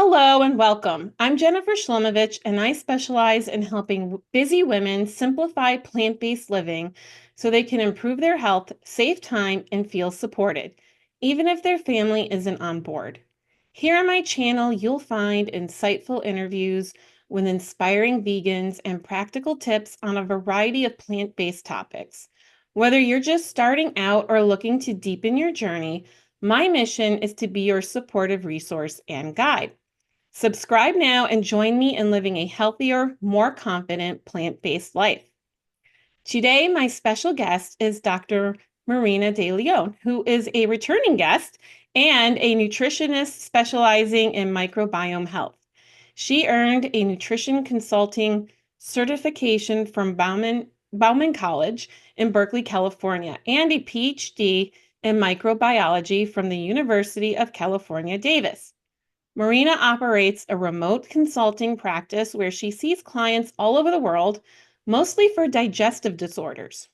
Hello and welcome. I'm Jennifer Shlomovich, and I specialize in helping busy women simplify plant-based living so they can improve their health, save time, and feel supported, even if their family isn't on board. Here on my channel, you'll find insightful interviews with inspiring vegans and practical tips on a variety of plant-based topics. Whether you're just starting out or looking to deepen your journey, my mission is to be your supportive resource and guide. Subscribe now and join me in living a healthier, more confident plant-based life. Today, my special guest is Dr. Marina de León, who is a returning guest and a nutritionist specializing in microbiome health. She earned a nutrition consulting certification from Bauman College in Berkeley, California, and a PhD in microbiology from the University of California, Davis. Marina operates a remote consulting practice where she sees clients all over the world, mostly for digestive disorders.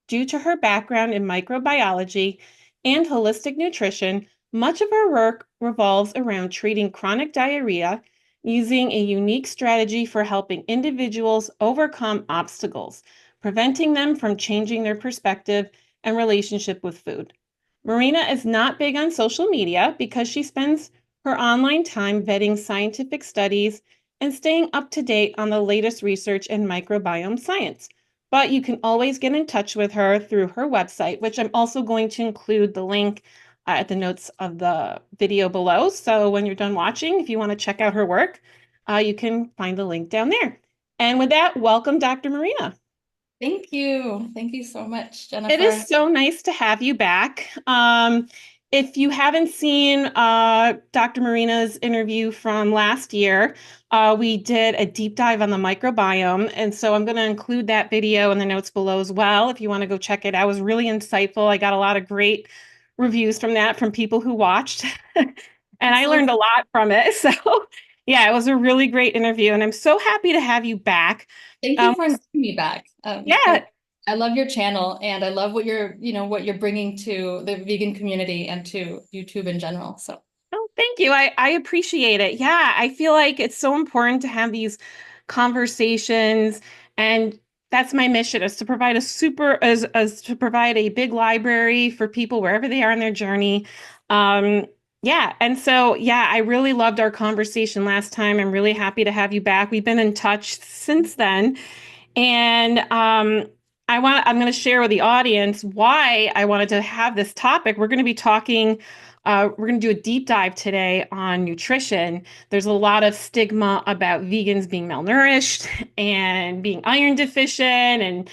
Due to her background in microbiology and holistic nutrition, much of her work revolves around treating chronic diarrhea using a unique strategy for helping individuals overcome obstacles, preventing them from changing their perspective and relationship with food. Marina is not big on social media because she spends her online time vetting scientific studies and staying up to date on the latest research in microbiome science. But you can always get in touch with her through her website, which I'm also going to include the link at the notes of the video below. So when you're done watching, if you want to check out her work, you can find the link down there. And with that, welcome, Dr. Marina. Thank you. Thank you so much, It Jennifer. is so nice to have you back. If you haven't seen Dr. Marina's interview from last year, we did a deep dive on the microbiome. And so I'm going to include that video in the notes below as well. If you want to go check it out, it was really insightful. I got a lot of great reviews from that from people who watched. And I learned a lot from it. So yeah, it was a really great interview. And I'm so happy to have you back. Thank you Um, for inviting me back. yeah, I love your channel and I love what you're bringing to the vegan community and to YouTube in general. So oh, thank you. I appreciate it. Yeah, I feel like it's so important to have these conversations, and that's my mission, is to provide as to provide a big library for people wherever they are in their journey. Yeah, and so yeah, I really loved our conversation last time. I'm really happy to have you back. We've been in touch since then, and I'm going to share with the audience why I wanted to have this topic. We're going to be talking, we're going to do a deep dive today on nutrition. There's a lot of stigma about vegans being malnourished and being iron deficient and,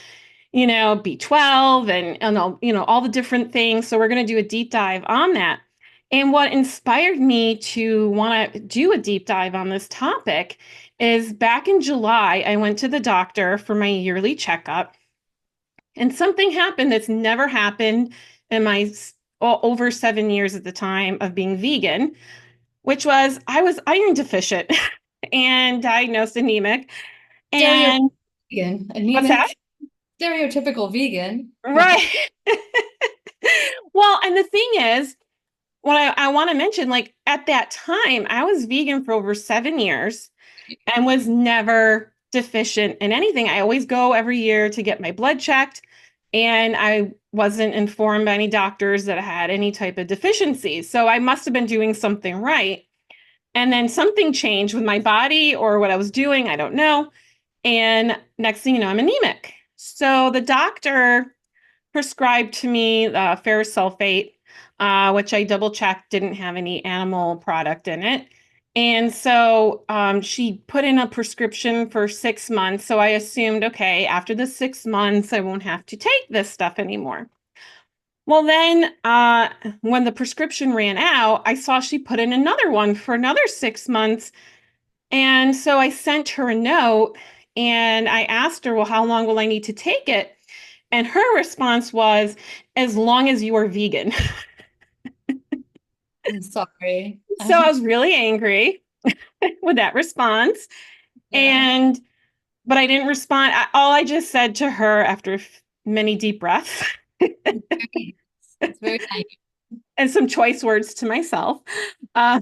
B12 and all the different things. So we're going to do a deep dive on that. And what inspired me to want to do a deep dive on this topic is back in July, I went to the doctor for my yearly checkup, and something happened that's never happened in my over 7 years at the time of being vegan, which was I was iron deficient and diagnosed anemic. stereotypical And vegan, what's that? anemic, stereotypical vegan. Right. Well, and the thing is, what I want to mention, like at that time, I was vegan for over 7 years and was never deficient in anything. I always go every year to get my blood checked, and I wasn't informed by any doctors that I had any type of deficiency. So I must have been doing something right. And then something changed with my body or what I was doing, I don't know. And next thing you know, I'm anemic. So the doctor prescribed to me ferrous sulfate, which I double checked didn't have any animal product in it. And so she put in a prescription for 6 months. So I assumed, okay, after the 6 months, I won't have to take this stuff anymore. Well, then when the prescription ran out, I saw she put in another one for another 6 months. And so I sent her a note and I asked her, well, how long will I need to take it? And her response was, as long as you are vegan. I'm sorry. So I was really angry with that response. Yeah. But I didn't respond. All I just said to her after many deep breaths It's very nice. and some choice words to myself, uh,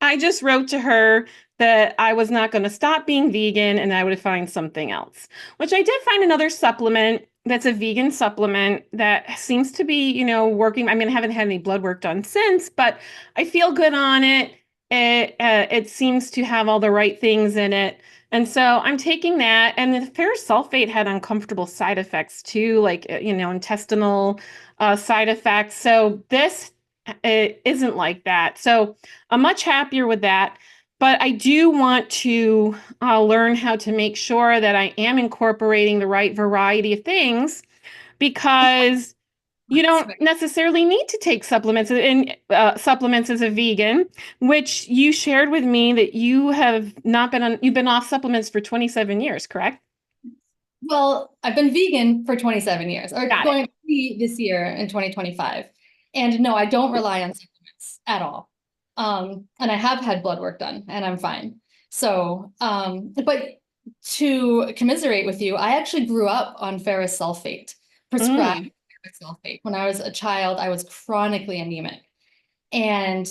I just wrote to her that I was not going to stop being vegan and I would find something else, which I did find another supplement that's a vegan supplement that seems to be, working. I mean, I haven't had any blood work done since, but I feel good on it. It seems to have all the right things in it. And so I'm taking that. And the ferrous sulfate had uncomfortable side effects too, like, intestinal side effects. So this isn't like that. So I'm much happier with that. But I do want to learn how to make sure that I am incorporating the right variety of things because you don't necessarily need to take supplements as a vegan, which you shared with me that you have not been on, you've been off supplements for 27 years, correct? Well, I've been vegan for 27 years, or Got it. going to be this year in 2025. And no, I don't rely on supplements at all. And I have had blood work done and I'm fine. So, but to commiserate with you, I actually grew up on ferrous sulfate, prescribed Mm, ferrous sulfate. When I was a child, I was chronically anemic. And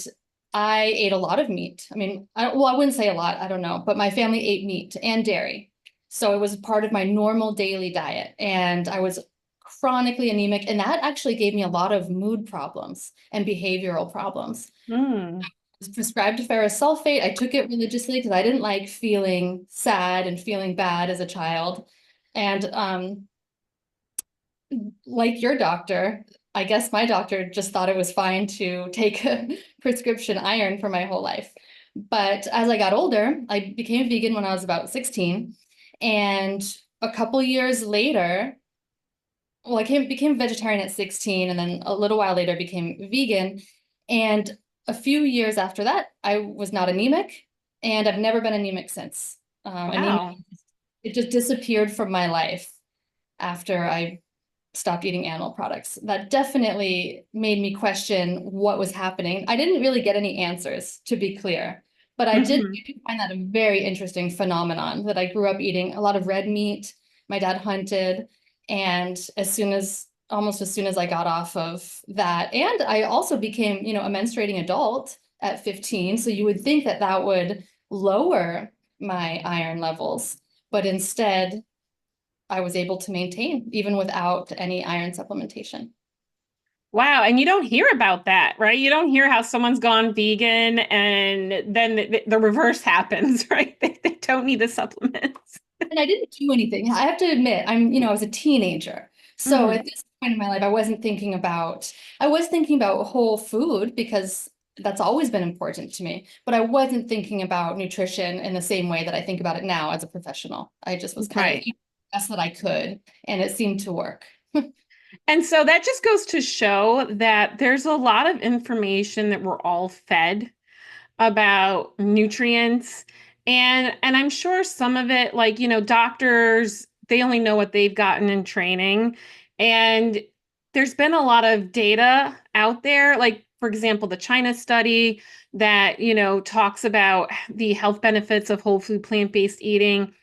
I ate a lot of meat. I mean, I wouldn't say a lot, I don't know, but my family ate meat and dairy. So it was part of my normal daily diet. And I was chronically anemic. And that actually gave me a lot of mood problems and behavioral problems. mm. I was prescribed ferrous sulfate. I took it religiously because I didn't like feeling sad and feeling bad as a child. And like your doctor, I guess my doctor just thought it was fine to take a prescription iron for my whole life. But as I got older, I became vegan when I was about 16. And a couple years later, well, I became vegetarian at 16, and then a little while later became vegan. And a few years after that, I was not anemic, and I've never been anemic since. Anemia, Wow. it just disappeared from my life after I stopped eating animal products. That definitely made me question what was happening. I didn't really get any answers, to be clear, but I did Mhm. find that a very interesting phenomenon that I grew up eating a lot of red meat. My dad hunted, and almost as soon as I got off of that, and I also became, a menstruating adult at 15. So you would think that that would lower my iron levels, but instead I was able to maintain even without any iron supplementation. Wow. And you don't hear about that, right? You don't hear how someone's gone vegan and then the reverse happens, right? They don't need the supplements. And I didn't do anything. I have to admit, I was a teenager. So Mhm. at this point in my life, I was thinking about whole food because that's always been important to me, but I wasn't thinking about nutrition in the same way that I think about it now as a professional. I just was kind of Right. eating the best that I could, and it seemed to work. And so that just goes to show that there's a lot of information that we're all fed about nutrients. And I'm sure some of it, like, doctors, they only know what they've gotten in training. And there's been a lot of data out there, like, for example, the China study that, talks about the health benefits of whole food plant-based eating.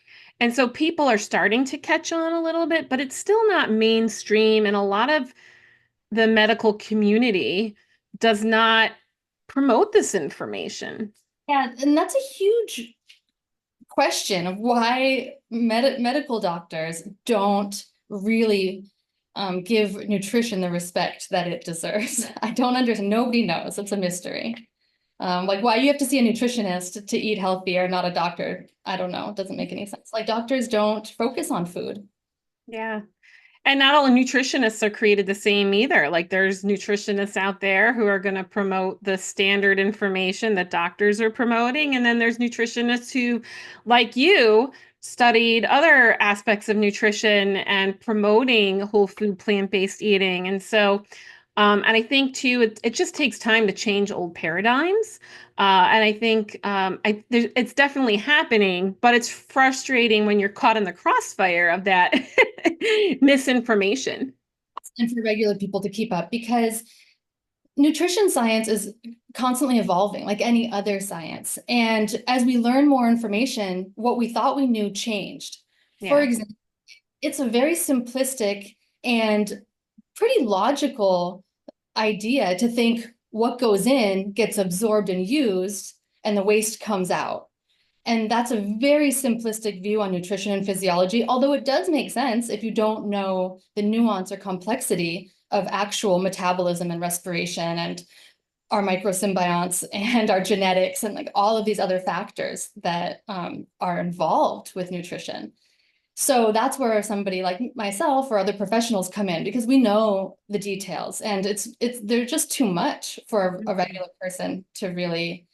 And so people are starting to catch on a little bit, but it's still not mainstream. And a lot of the medical community does not promote this information. Yeah, and that's a huge question of why medical doctors don't really give nutrition the respect that it deserves. I don't understand. Nobody knows. It's a mystery. Like why you have to see a nutritionist to eat healthy or not a doctor. I don't know. It doesn't make any sense. Like doctors don't focus on food. Yeah. And not all nutritionists are created the same either. Like there's nutritionists out there who are going to promote the standard information that doctors are promoting. And then there's nutritionists who, like you, studied other aspects of nutrition and promoting whole food plant-based eating. And so and I think too, it just takes time to change old paradigms. And I think it's definitely happening, but it's frustrating when you're caught in the crossfire of that misinformation. And for regular people to keep up because nutrition science is constantly evolving like any other science. And as we learn more information, what we thought we knew changed. For Yeah. example, it's a very simplistic and pretty logical idea to think what goes in gets absorbed and used. and the waste comes out. And that's a very simplistic view on nutrition and physiology, although it does make sense if you don't know the nuance or complexity of actual metabolism and respiration and our microsymbionts and our genetics and like all of these other factors that are involved with nutrition. So that's where somebody like myself or other professionals come in, because we know the details, and they're just too much for a regular person to really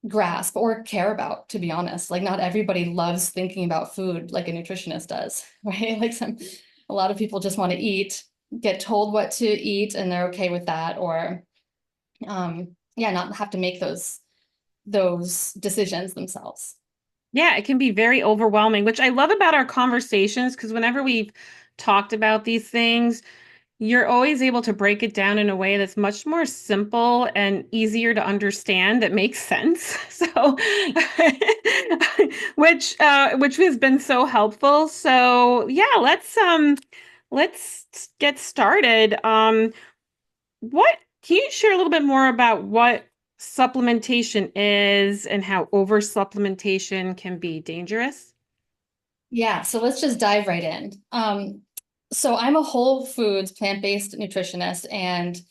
grasp or care about, to be honest. Like, not everybody loves thinking about food like a nutritionist does, right? Like a lot of people just want to eat, get told what to eat, and they're okay with that, or yeah, not have to make those decisions themselves. Yeah, it can be very overwhelming, which I love about our conversations, because whenever we've talked about these things, you're always able to break it down in a way that's much more simple and easier to understand that makes sense. So, which has been so helpful. So, yeah, let's get started. What can you share a little bit more about what supplementation is and how over supplementation can be dangerous? Yeah, so let's just dive right in. So I'm a whole foods, plant-based nutritionist, and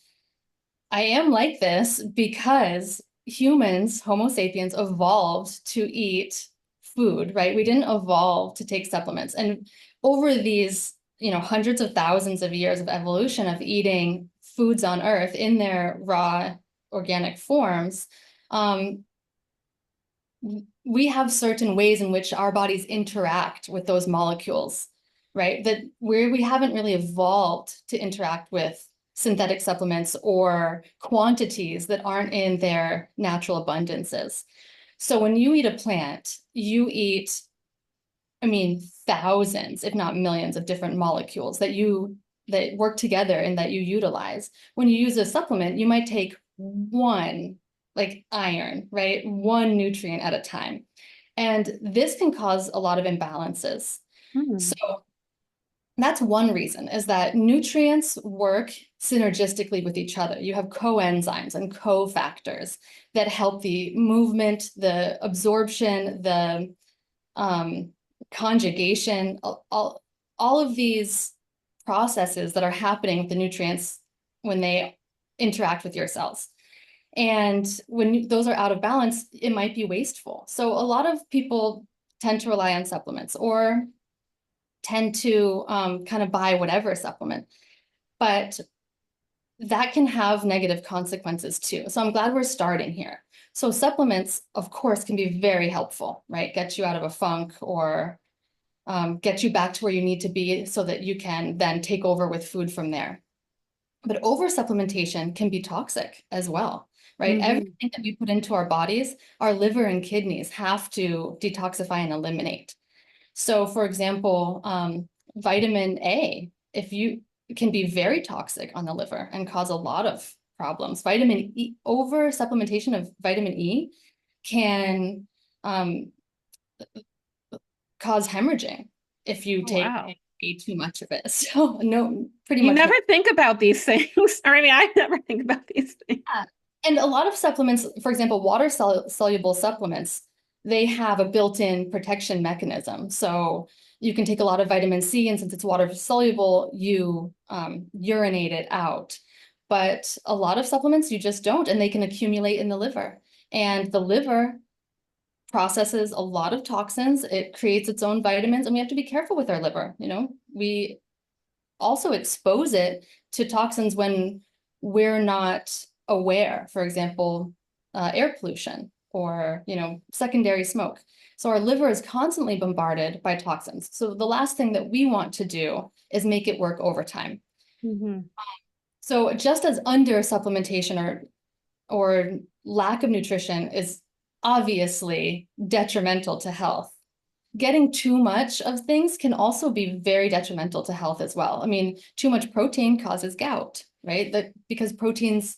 I am like this because humans, Homo sapiens, evolved to eat food, right? We didn't evolve to take supplements. And over these, hundreds of thousands of years of evolution of eating foods on Earth in their raw organic forms, we have certain ways in which our bodies interact with those molecules, right? That we haven't really evolved to interact with synthetic supplements or quantities that aren't in their natural abundances. So when you eat a plant, you eat, I mean, thousands, if not millions of different molecules that work together and that you utilize. When you use a supplement, you might take one, like iron, right? One nutrient at a time. And this can cause a lot of imbalances. Hmm. So that's one reason, is that nutrients work synergistically with each other. You have coenzymes and cofactors that help the movement, the absorption, the conjugation, all of these processes that are happening with the nutrients when they interact with your cells. And when those are out of balance, it might be wasteful. So a lot of people tend to rely on supplements or tend to kind of buy whatever supplement, but that can have negative consequences too. So I'm glad we're starting here. So supplements, of course, can be very helpful, right? Get you out of a funk or get you back to where you need to be so that you can then take over with food from there. But over supplementation can be toxic as well, right? Hmm. Everything that we put into our bodies, our liver and kidneys have to detoxify and eliminate. So for example, vitamin A, if you can be very toxic on the liver and cause a lot of problems. Vitamin E, over supplementation of vitamin E can cause hemorrhaging if you Oh, take wow. way too much of it. So no, pretty You much no. never think about these things. Or I mean, I never think about these things. Yeah. And a lot of supplements, for example, water soluble supplements, they have a built-in protection mechanism. So you can take a lot of vitamin C, and since it's water soluble, you urinate it out. But a lot of supplements you just don't, and they can accumulate in the liver. And the liver processes a lot of toxins. It creates its own vitamins, and we have to be careful with our liver. We also expose it to toxins when we're not aware. For example, air pollution or, secondary smoke. So our liver is constantly bombarded by toxins. So the last thing that we want to do is make it work overtime. Hmm. So just as under supplementation or lack of nutrition is obviously detrimental to health, getting too much of things can also be very detrimental to health as well. I mean, too much protein causes gout, right? Because proteins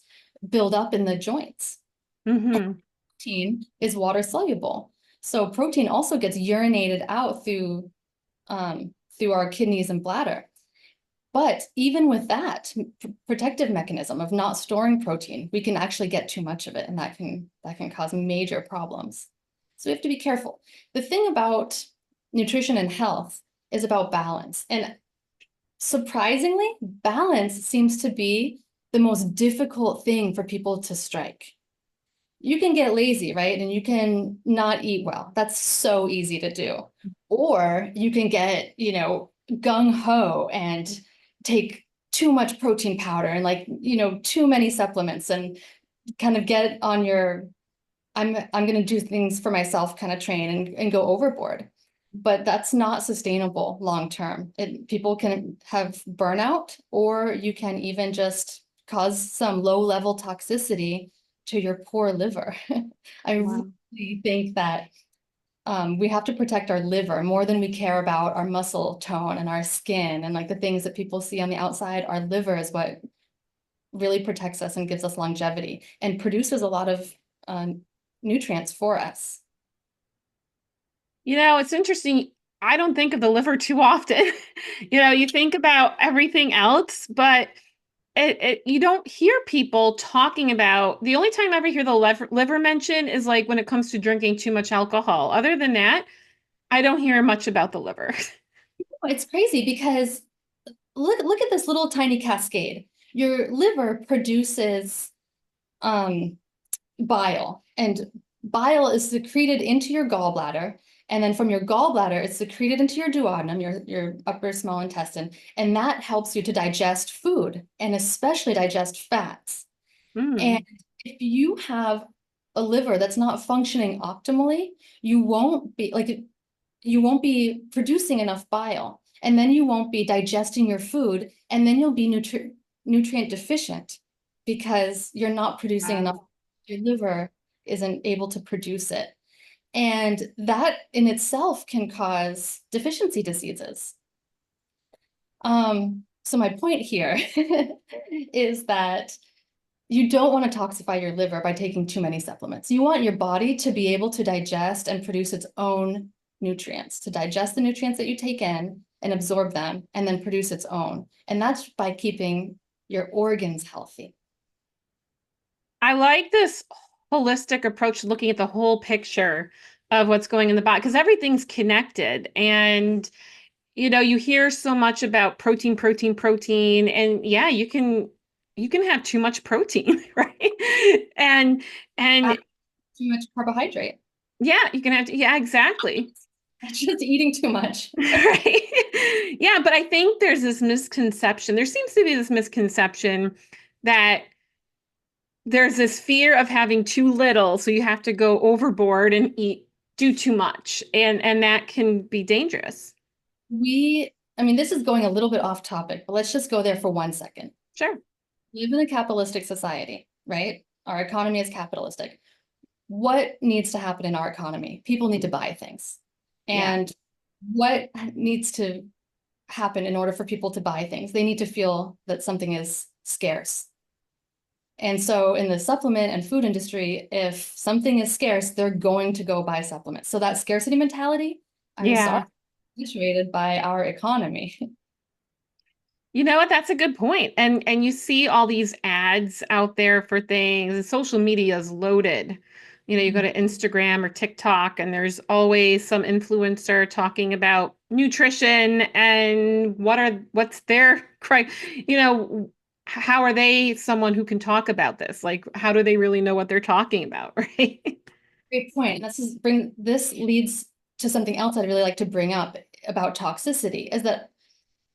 build up in the joints. Hmm. Protein is water soluble. So protein also gets urinated out through our kidneys and bladder. But even with that protective mechanism of not storing protein, we can actually get too much of it, and that can cause major problems. So we have to be careful. The thing about nutrition and health is about balance. And surprisingly, balance seems to be the most difficult thing for people to strike. You can get lazy, right? And you can not eat well. That's so easy to do. Or you can get, gung ho and take too much protein powder and too many supplements and kind of get on your, I'm going to do things for myself kind of train and go overboard. But that's not sustainable long term. People can have burnout, or you can even just cause some low level toxicity to your poor liver. I Wow. really think that we have to protect our liver more than we care about our muscle tone and our skin and the things that people see on the outside. Our liver is what really protects us and gives us longevity and produces a lot of nutrients for us. It's interesting. I don't think of the liver too often. You think about everything else, but you don't hear people talking about, the only time I ever hear the liver mention is like when it comes to drinking too much alcohol. Other than that, I don't hear much about the liver. It's crazy because look at this little tiny cascade. Your liver produces bile, and bile is secreted into your gallbladder, and then from your gallbladder it's secreted into your duodenum, your upper small intestine, and that helps you to digest food and especially digest fats. And Mm. if you have a liver that's not functioning optimally, you won't be producing enough bile, and then you won't be digesting your food, and then you'll be nutrient deficient because you're not producing enough. Wow. Your liver isn't able to produce it. And that in itself can cause deficiency diseases. So my point here is that you don't want to toxify your liver by taking too many supplements. You want your body to be able to digest and produce its own nutrients, to digest the nutrients that you take in and absorb them and then produce its own. And that's by keeping your organs healthy. I like this holistic approach to looking at the whole picture of what's going in the body because everything's connected. And you hear so much about protein, protein, protein, and yeah, you can have too much protein, right? And and Too much carbohydrate. yeah, you can have yeah, exactly. Just eating too much. Right. Yeah, but I think there's this misconception. There seems to be this misconception that there's this fear of having too little, so you have to go overboard and do too much, and that can be dangerous. I mean, this is going a little bit off topic, but let's just go there for 1 second. Sure. We live in a capitalistic society, right? Our economy is capitalistic. What needs to happen in our economy? People need to buy things. Yeah. And what needs to happen in order for people to buy things? They need to feel that something is scarce. And so in the supplement and food industry, if something is scarce, they're going to go buy supplements. So that scarcity mentality, I'm sorry, Yeah. situated by our economy. You know what? That's a good point. And you see all these ads out there for things, and social media is loaded. You go to Instagram or TikTok, and there's always some influencer talking about nutrition and what's their how are they someone who can talk about this? Like, how do they really know what they're talking about, right? Great point. This leads to something else I'd really like to bring up about toxicity is that,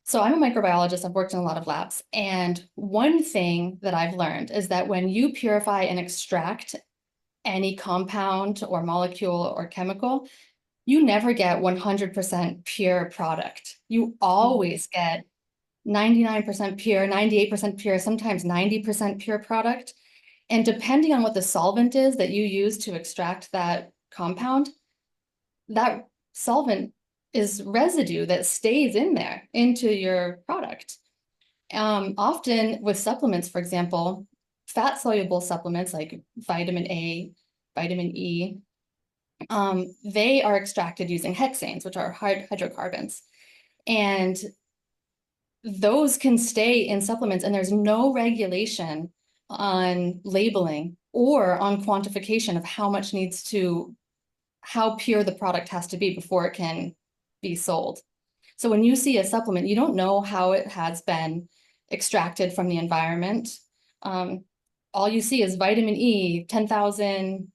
so I'm a microbiologist, I've worked in a lot of labs, and one thing that I've learned is that when you purify and extract any compound or molecule or chemical, you never get 100% pure product. You always get 99% pure, 98% pure, sometimes 90% pure product. And depending on what the solvent is that you use to extract that compound, that solvent is residue that stays in there into your product. Often with supplements, for example, fat soluble supplements like vitamin A, vitamin E, they are extracted using hexanes, which are hydrocarbons. And those can stay in supplements, and there's no regulation on labeling or on quantification of how pure the product has to be before it can be sold. So when you see a supplement, you don't know how it has been extracted from the environment. All you see is vitamin E, 10,000,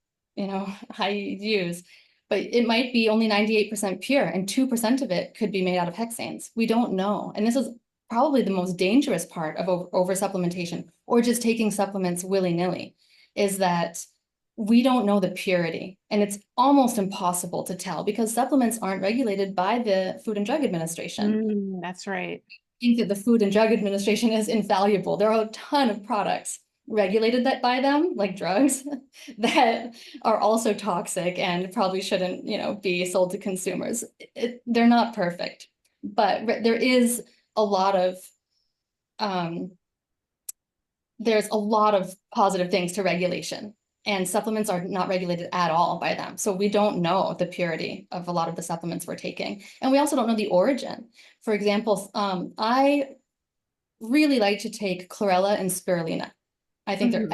high use, but it might be only 98% pure, and 2% of it could be made out of hexanes. We don't know. And this is probably the most dangerous part of over supplementation, or just taking supplements willy-nilly, is that we don't know the purity, and it's almost impossible to tell because supplements aren't regulated by the Food and Drug Administration. That's right. I think that the Food and Drug Administration is infallible. There are a ton of products regulated by them, like drugs, that are also toxic and probably shouldn't, be sold to consumers. They're not perfect, but there is a lot of there's a lot of positive things to regulation, and supplements are not regulated at all by them. So we don't know the purity of a lot of the supplements we're taking. And we also don't know the origin. For example, I really like to take chlorella and spirulina. I think they're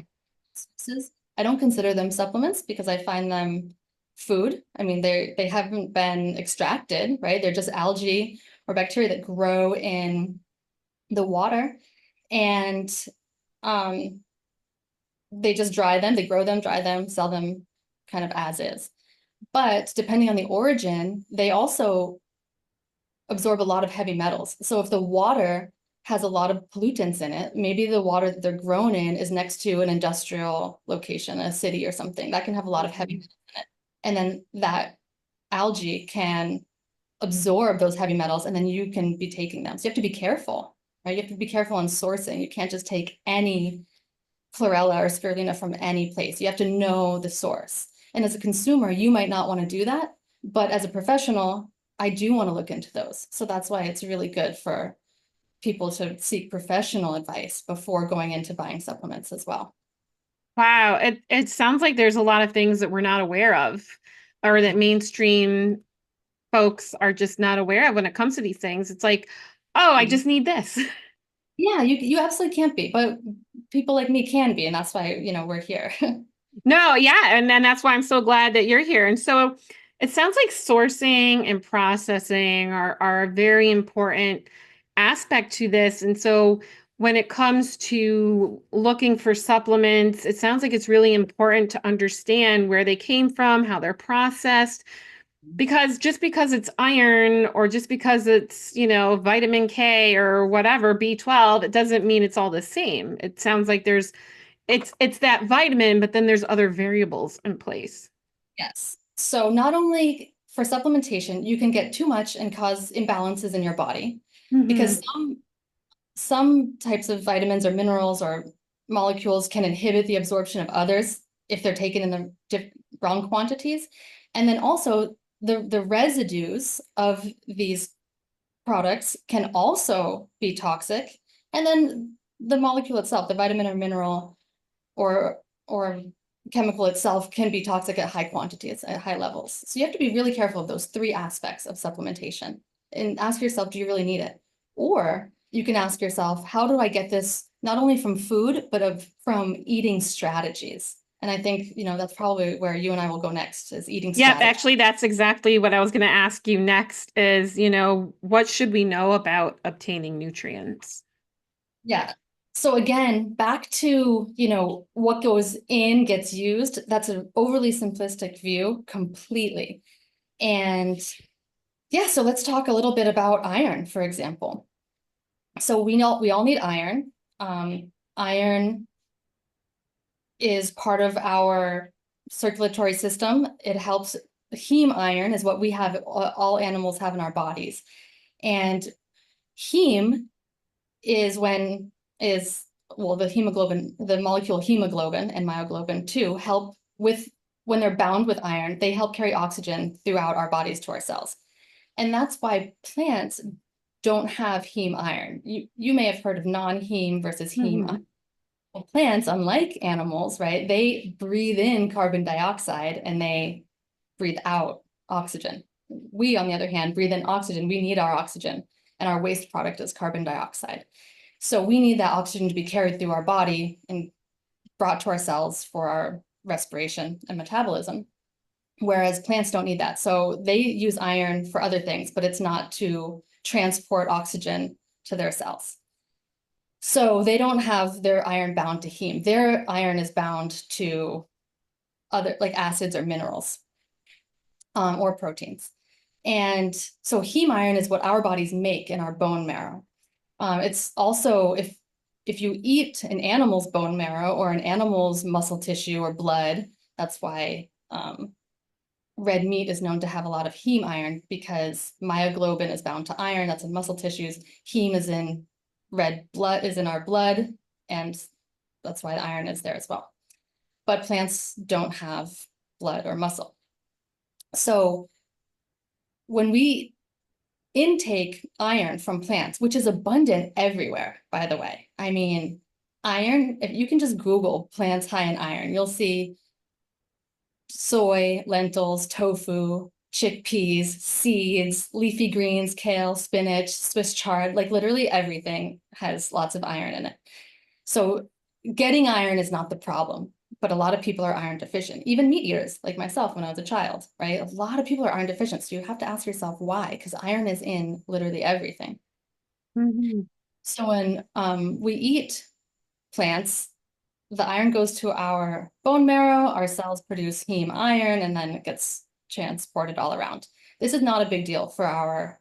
sources. I don't consider them supplements because I find them food. I mean, they haven't been extracted, right? They're just algae or bacteria that grow in the water, and they just dry them, they grow them, dry them, sell them kind of as is. But depending on the origin, they also absorb a lot of heavy metals. So if the water has a lot of pollutants in it, maybe the water that they're grown in is next to an industrial location, a city or something, that can have a lot of heavy metals in it. And then that algae can absorb those heavy metals, and then you can be taking them. So you have to be careful, right? You have to be careful on sourcing. You can't just take any chlorella or spirulina from any place. You have to know the source. And as a consumer, you might not want to do that, but as a professional, I do want to look into those. So that's why it's really good for people to seek professional advice before going into buying supplements as well. Wow. It sounds like there's a lot of things that we're not aware of, or that mainstream folks are just not aware of when it comes to these things. It's like, oh, I just need this. Yeah, you absolutely can't be, but people like me can be, and that's why, we're here. No, yeah. And then that's why I'm so glad that you're here. And so it sounds like sourcing and processing are a very important aspect to this. And so when it comes to looking for supplements, it sounds like it's really important to understand where they came from, how they're processed, because just because it's iron or just because it's, vitamin K or whatever, B12, it doesn't mean it's all the same. It sounds like it's that vitamin, but then there's other variables in place. Yes. So not only for supplementation, you can get too much and cause imbalances in your body, because some types of vitamins or minerals or molecules can inhibit the absorption of others if they're taken in the wrong quantities. And then also the residues of these products can also be toxic. And then the molecule itself, the vitamin or mineral or chemical itself, can be toxic at high quantities, at high levels. So you have to be really careful of those three aspects of supplementation and ask yourself, do you really need it? Or you can ask yourself, how do I get this not only from food, but from eating strategies? And I think, that's probably where you and I will go next, is eating Yeah, strategies. actually, that's exactly what I was going to ask you next is, what should we know about obtaining nutrients? Yeah. So again, back to, what goes in gets used. That's an overly simplistic view completely. And yeah, so let's talk a little bit about iron, for example. So we all need iron. Iron is part of our circulatory system. It helps. Heme iron is what we have, all animals have in our bodies. And heme is the hemoglobin, the molecule hemoglobin and myoglobin too, help with, when they're bound with iron, they help carry oxygen throughout our bodies to our cells. And that's why plants don't have heme iron. You may have heard of non-heme versus heme iron. Well, plants, unlike animals, right, they breathe in carbon dioxide and they breathe out oxygen. We, on the other hand, breathe in oxygen. We need our oxygen and our waste product is carbon dioxide. So we need that oxygen to be carried through our body and brought to our cells for our respiration and metabolism, whereas plants don't need that. So they use iron for other things, but it's not to transport oxygen to their cells. So they don't have their iron bound to heme. Their iron is bound to other like acids or minerals or proteins. And so heme iron is what our bodies make in our bone marrow. It's also, if you eat an animal's bone marrow or an animal's muscle tissue or blood, that's why red meat is known to have a lot of heme iron, because myoglobin is bound to iron, that's in muscle tissues. Heme is in red blood, is in our blood, and that's why the iron is there as well. But plants don't have blood or muscle. So when we intake iron from plants, which is abundant everywhere, by the way. I mean, iron, if you can just Google plants high in iron, you'll see soy, lentils, tofu, chickpeas, seeds, leafy greens, kale, spinach, Swiss chard, like literally everything has lots of iron in it. So getting iron is not the problem, but a lot of people are iron deficient, even meat eaters like myself when I was a child, right? A lot of people are iron deficient. So you have to ask yourself why, because iron is in literally everything. Mhm. So when we eat plants, the iron goes to our bone marrow, our cells produce heme iron, and then it gets transported all around. This is not a big deal for our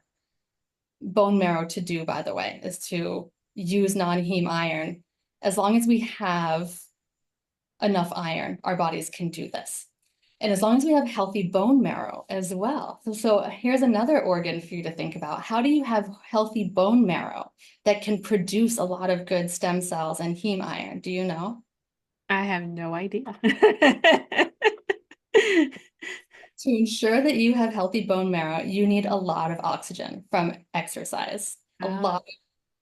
bone marrow to do, by the way, is to use non-heme iron. As long as we have enough iron, our bodies can do this. And as long as we have healthy bone marrow as well. So here's another organ for you to think about. How do you have healthy bone marrow that can produce a lot of good stem cells and heme iron? Do you know? I have no idea. To ensure that you have healthy bone marrow, you need a lot of oxygen from exercise. A Oh. lot of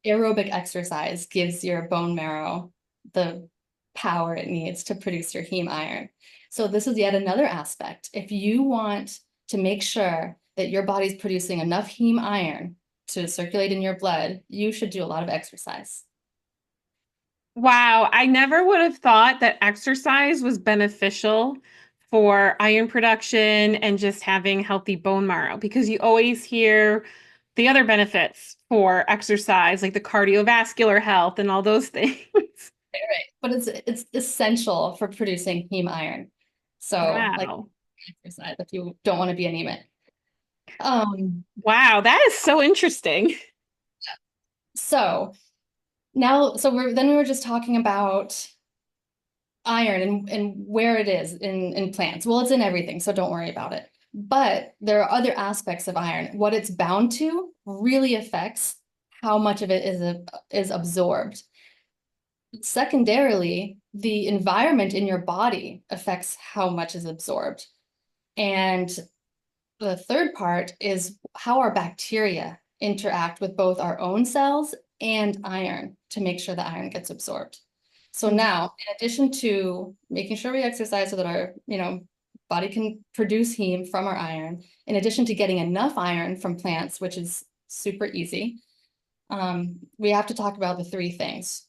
aerobic exercise gives your bone marrow the power it needs to produce your heme iron. So this is yet another aspect. If you want to make sure that your body's producing enough heme iron to circulate in your blood, you should do a lot of exercise. Wow, I never would have thought that exercise was beneficial for iron production and just having healthy bone marrow, because you always hear the other benefits for exercise, like the cardiovascular health and all those things. Right. But it's essential for producing heme iron. So like Wow. exercise if you don't want to be anemic. Um, Wow, that is so interesting. so now, so we were just talking about iron and where it is in plants. Well, it's in everything, so don't worry about it. But there are other aspects of iron. What it's bound to really affects how much of it is absorbed. Secondarily, the environment in your body affects how much is absorbed. And the third part is how our bacteria interact with both our own cells and iron to make sure the iron gets absorbed. So Mhm. now, in addition to making sure we exercise so that our, body can produce heme from our iron, in addition to getting enough iron from plants, which is super easy, we have to talk about the three things.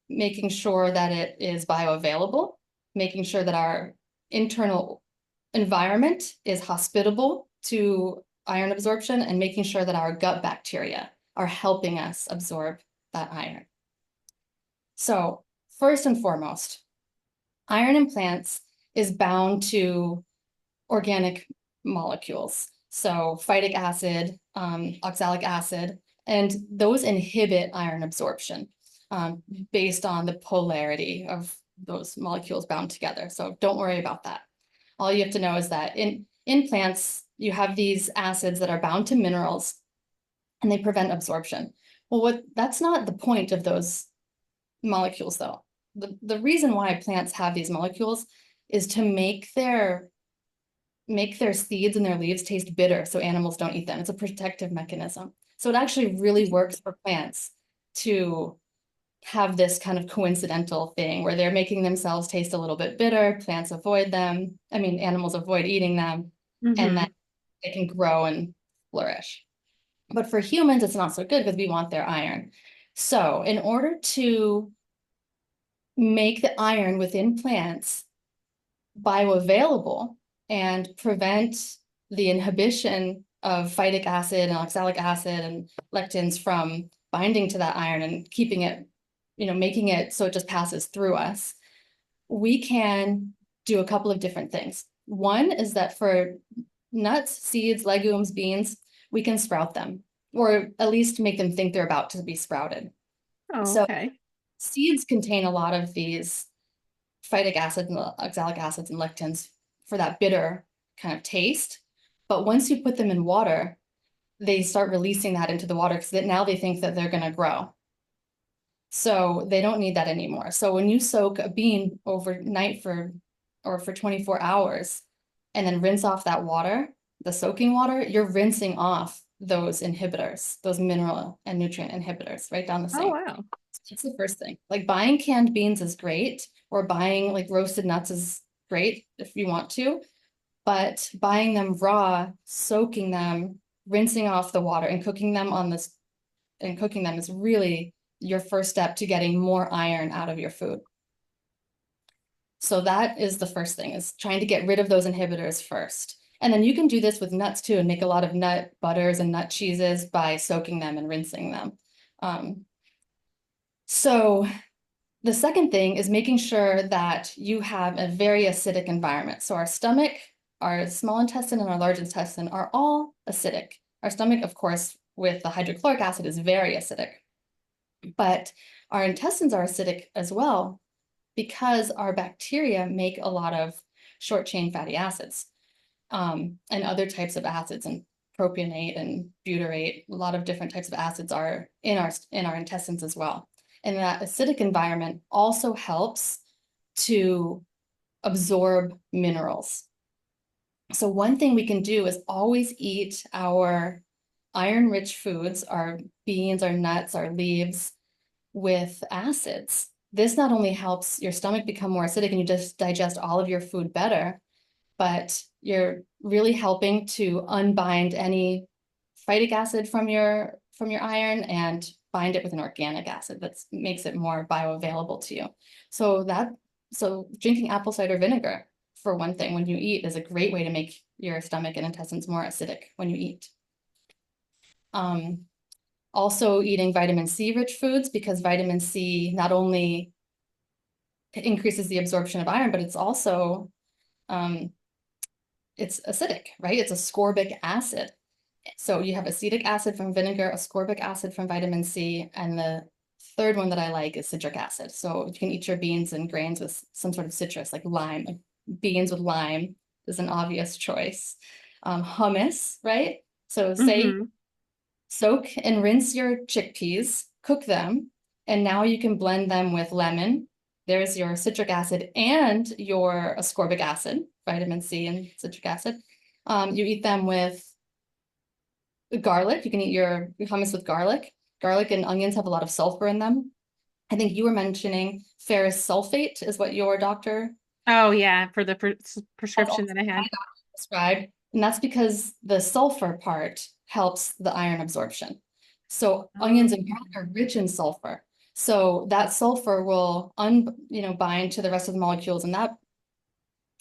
Making sure that it is bioavailable, making sure that our internal environment is hospitable to iron absorption, and making sure that our gut bacteria are helping us absorb that iron. So first and foremost, iron in plants is bound to organic molecules. So phytic acid, oxalic acid, and those inhibit iron absorption based on the polarity of those molecules bound together. So don't worry about that. All you have to know is that in plants, you have these acids that are bound to minerals and they prevent absorption. Well, that's not the point of those molecules though. The reason why plants have these molecules is to make their seeds and their leaves taste bitter so animals don't eat them. It's a protective mechanism. So it actually really works for plants to have this kind of coincidental thing where they're making themselves taste a little bit bitter, plants avoid them, animals avoid eating them, and then Mhm. they can grow and flourish. But for humans, it's not so good because we want their iron. So in order to make the iron within plants bioavailable and prevent the inhibition of phytic acid and oxalic acid and lectins from binding to that iron and keeping it, making it so it just passes through us, we can do a couple of different things. One is that for nuts, seeds, legumes, beans, we can sprout them, or at least make them think they're about to be sprouted. Oh, So okay. seeds contain a lot of these phytic acid and oxalic acids and lectins for that bitter kind of taste. But once you put them in water, they start releasing that into the water because now they think that they're going to grow. So they don't need that anymore. So when you soak a bean overnight for 24 hours and then rinse off that water, the soaking water, you're rinsing off those inhibitors, those mineral and nutrient inhibitors right down the Oh, sink. wow. That's the first thing. Like buying canned beans is great, or buying like roasted nuts is great if you want to, but buying them raw, soaking them, rinsing off the water and cooking them is really your first step to getting more iron out of your food. So that is the first thing, is trying to get rid of those inhibitors first. And then you can do this with nuts too, and make a lot of nut butters and nut cheeses by soaking them and rinsing them. So the second thing is making sure that you have a very acidic environment. So our stomach, our small intestine, and our large intestine are all acidic. Our stomach, of course, with the hydrochloric acid is very acidic, but our intestines are acidic as well because our bacteria make a lot of short chain fatty acids and other types of acids, and propionate and butyrate. A lot of different types of acids are in our intestines as well. And that acidic environment also helps to absorb minerals. So one thing we can do is always eat our iron-rich foods, our beans, our nuts, our leaves, with acids. This not only helps your stomach become more acidic and you just digest all of your food better, but you're really helping to unbind any phytic acid from your iron and bind it with an organic acid that makes it more bioavailable to you. So drinking apple cider vinegar, for one thing, when you eat, is a great way to make your stomach and intestines more acidic when you eat. Also eating vitamin C rich foods, because vitamin C not only increases the absorption of iron, but it's also it's acidic, right? It's ascorbic acid. So you have acetic acid from vinegar, ascorbic acid from vitamin C, and the third one that I like is citric acid. So you can eat your beans and grains with some sort of citrus, like lime. Like beans with lime is an obvious choice. Hummus, right? So say soak and rinse your chickpeas, cook them, and now you can blend them with lemon. There's your citric acid and your ascorbic acid, vitamin C and citric acid. You eat them with garlic. You can eat your hummus with garlic. Garlic and onions have a lot of sulfur in them. I think you were mentioning ferrous sulfate is what your doctor Oh, yeah, for the has prescription also that I had. prescribed. And that's because the sulfur part helps the iron absorption. So onions and garlic are rich in sulfur. So that sulfur will bind to the rest of the molecules in that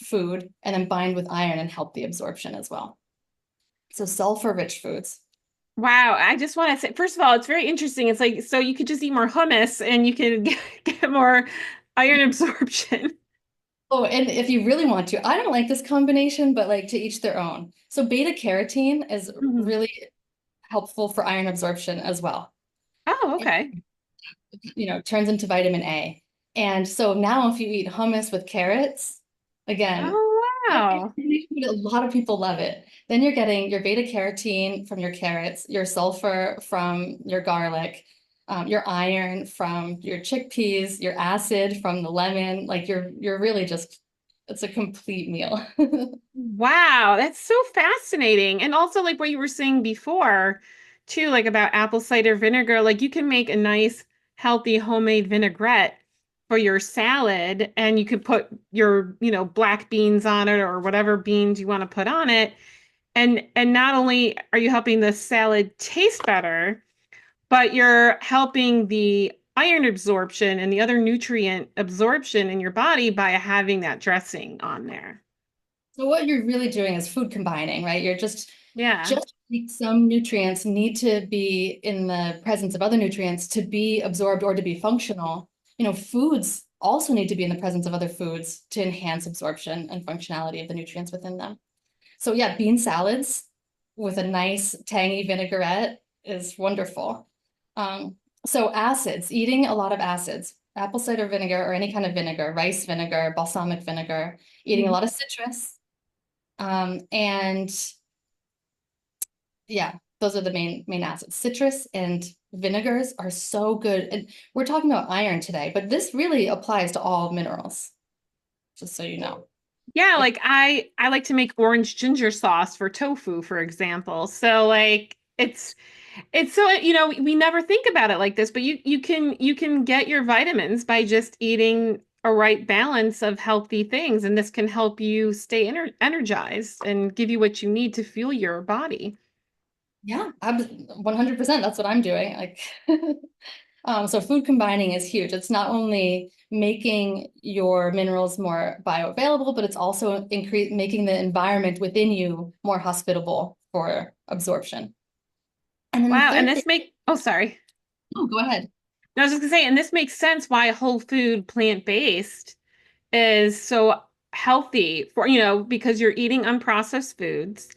food and then bind with iron and help the absorption as well. So sulfur-rich foods. Wow, I just want to say, first of all, it's very interesting. It's like, so you could just eat more hummus and you could get more iron absorption. Oh, and if you really want to, I don't like this combination, but like to each their own. So beta carotene is Mhm. really helpful for iron absorption as well. Oh, It, okay. turns into vitamin A. And so now if you eat hummus with carrots, again, Oh, wow. a lot of people love it. Then you're getting your beta carotene from your carrots, your sulfur from your garlic, your iron from your chickpeas, your acid from the lemon. Like you're really just, it's a complete meal. Wow, that's so fascinating. And also like what you were saying before, too, like about apple cider vinegar, like you can make a nice healthy homemade vinaigrette for your salad and you could put your, black beans on it or whatever beans you want to put on it. And not only are you helping the salad taste better, but you're helping the iron absorption and the other nutrient absorption in your body by having that dressing on there. So what you're really doing is food combining, right? You're Yeah. just like some nutrients need to be in the presence of other nutrients to be absorbed or to be functional. Foods also need to be in the presence of other foods to enhance absorption and functionality of the nutrients within them. So yeah, bean salads with a nice tangy vinaigrette is wonderful. Um, so acids, eating a lot of acids, apple cider vinegar or any kind of vinegar, rice vinegar, balsamic vinegar, eating a Mhm. lot of citrus. And yeah, those are the main acids. Citrus and vinegars are so good. And we're talking about iron today, but this really applies to all minerals, just so you know. Yeah, Like, like I like to make orange ginger sauce for tofu, for example. So like it's so we never think about it like this, but you can get your vitamins by just eating a right balance of healthy things, and this can help you stay energized and give you what you need to fuel your body. yeah, 100%. That's what I'm doing. Like, so food combining is huge. It's not only making your minerals more bioavailable, but it's also making the environment within you more hospitable for absorption. And then the Wow, and third thing, this make oh sorry. oh, go ahead. No, I was just gonna say, and this makes sense why whole food plant-based is so healthy for, because you're eating unprocessed foods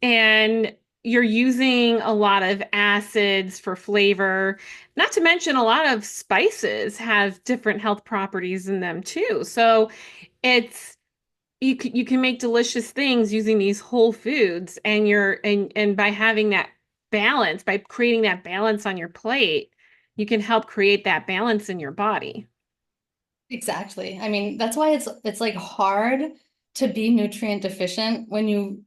and you're using a lot of acids for flavor. Not to mention a lot of spices have different health properties in them too. So it's you can make delicious things using these whole foods, and and by having that balance, by creating that balance on your plate, you can help create that balance in your body. Exactly. I mean, that's why it's like hard to be nutrient deficient when you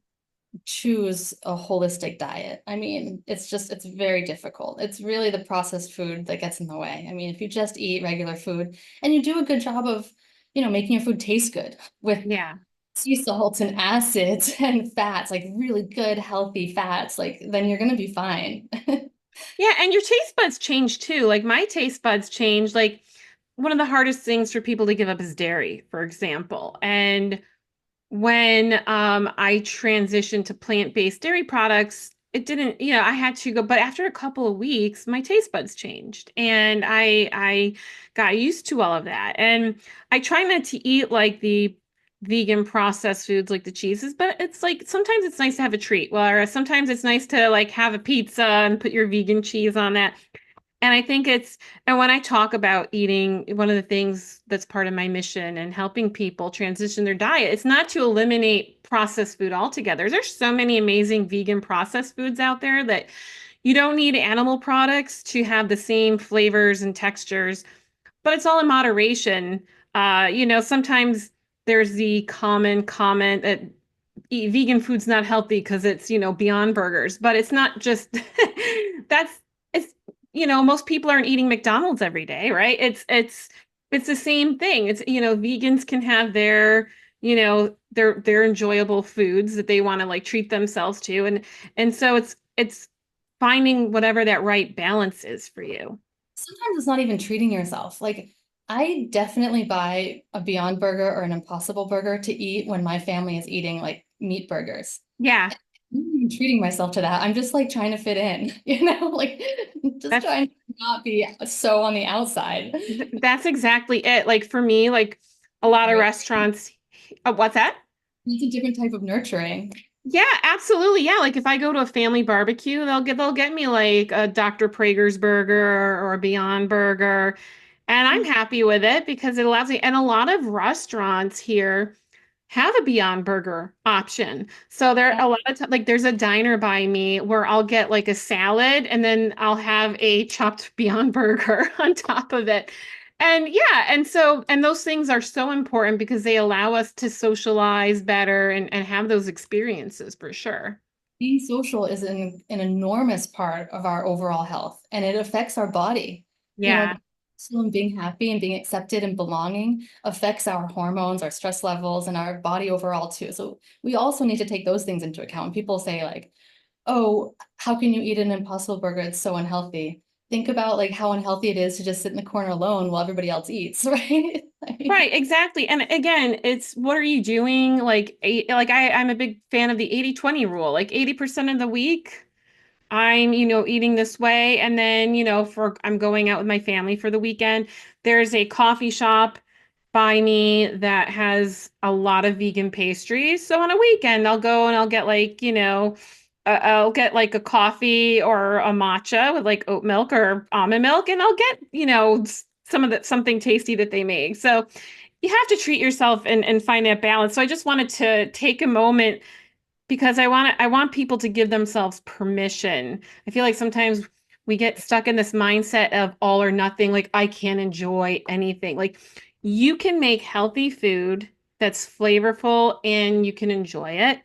choose a holistic diet. I mean, it's very difficult. It's really the processed food that gets in the way. I mean, if you just eat regular food and you do a good job of, making your food taste good with Yeah. sea salts and acids and fats, like really good, healthy fats, like then you're gonna be fine. Yeah, and your taste buds change too. Like my taste buds change. Like one of the hardest things for people to give up is dairy, for example. And when I transitioned to plant-based dairy products, it didn't, I had to go, but after a couple of weeks, my taste buds changed and I got used to all of that. And I try not to eat like the vegan processed foods like the cheeses, but it's like sometimes it's nice to have a treat. Well, or sometimes it's nice to like have a pizza and put your vegan cheese on that. And I think and when I talk about eating, one of the things that's part of my mission and helping people transition their diet, it's not to eliminate processed food altogether. There's so many amazing vegan processed foods out there that you don't need animal products to have the same flavors and textures, but it's all in moderation. Sometimes there's the common comment that vegan food's not healthy because it's, Beyond Burgers, but it's not just that's it's most people aren't eating McDonald's every day, right? It's the same thing. It's, vegans can have their enjoyable foods that they want to like treat themselves to, and so it's finding whatever that right balance is for you. Sometimes it's not even treating yourself. Like I definitely buy a Beyond Burger or an Impossible Burger to eat when my family is eating like meat burgers. Yeah, I'm not even treating myself to that. I'm just like trying to fit in, like just that's trying to not be so on the outside. that's exactly it. Like for me, like a lot of Right. restaurants, what's that? It's a different type of nurturing. Yeah, absolutely. Yeah, like if I go to a family barbecue, they'll get me like a Dr. Prager's burger or a Beyond Burger, and I'm happy with it because it allows me. And a lot of restaurants here have a Beyond Burger option. So there Yeah. a lot of like there's a diner by me where I'll get like a salad and then I'll have a chopped Beyond Burger on top of it. And yeah, and those things are so important because they allow us to socialize better and have those experiences for sure. Being social is an enormous part of our overall health and it affects our body. You know, Yeah. So and being happy and being accepted and belonging affects our hormones, our stress levels, and our body overall too. So we also need to take those things into account. People say like, oh, how can you eat an Impossible Burger? It's so unhealthy. Think about like how unhealthy it is to just sit in the corner alone while everybody else eats, right? I mean, Right, exactly. And again, it's what are you doing? I'm a big fan of the 80/20 rule. Like 80% of the week, I'm, eating this way. And then, for I'm going out with my family for the weekend. There's a coffee shop by me that has a lot of vegan pastries. So on a weekend, I'll go and I'll get I'll get like a coffee or a matcha with like oat milk or almond milk, and I'll get, something tasty that they make. So you have to treat yourself and find that balance. So I just wanted to take a moment because I want people to give themselves permission. I feel like sometimes we get stuck in this mindset of all or nothing, like I can't enjoy anything. Like you can make healthy food that's flavorful and you can enjoy it.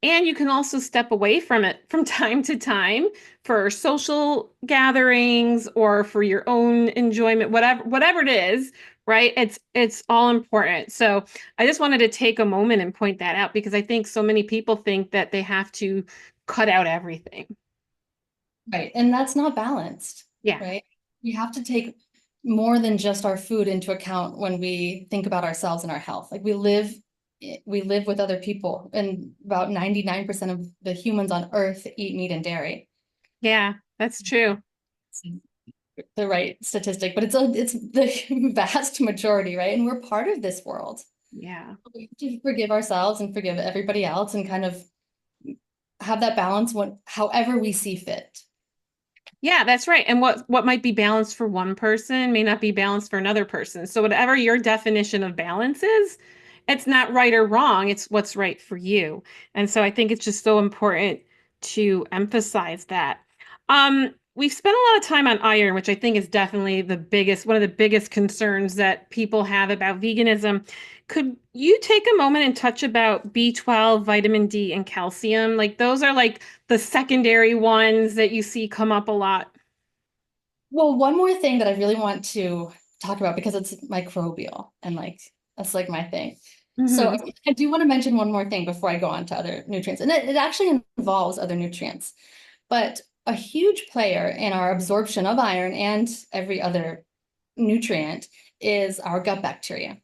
And you can also step away from it from time to time for social gatherings or for your own enjoyment, whatever it is, right? It's all important. So I just wanted to take a moment and point that out because I think so many people think that they have to cut out everything. right. And that's not balanced, Yeah. right? We have to take more than just our food into account when we think about ourselves and our health. Like we live with other people, and about 99% of the humans on earth eat meat and dairy. Yeah, that's true. The right statistic, but it's the vast majority, right? And we're part of this world. Yeah. We have to forgive ourselves and forgive everybody else and kind of have that balance however we see fit. Yeah, that's right. And what might be balanced for one person may not be balanced for another person. So whatever your definition of balance is, it's not right or wrong, it's what's right for you. And so I think it's just so important to emphasize that. We've spent a lot of time on iron, which I think is definitely one of the biggest concerns that people have about veganism. Could you take a moment and touch about B12, vitamin D, and calcium? Like those are like the secondary ones that you see come up a lot. Well, one more thing that I really want to talk about because it's microbial and like that's like my thing. So Hmm. I do want to mention one more thing before I go on to other nutrients, and it actually involves other nutrients. But a huge player in our absorption of iron and every other nutrient is our gut bacteria.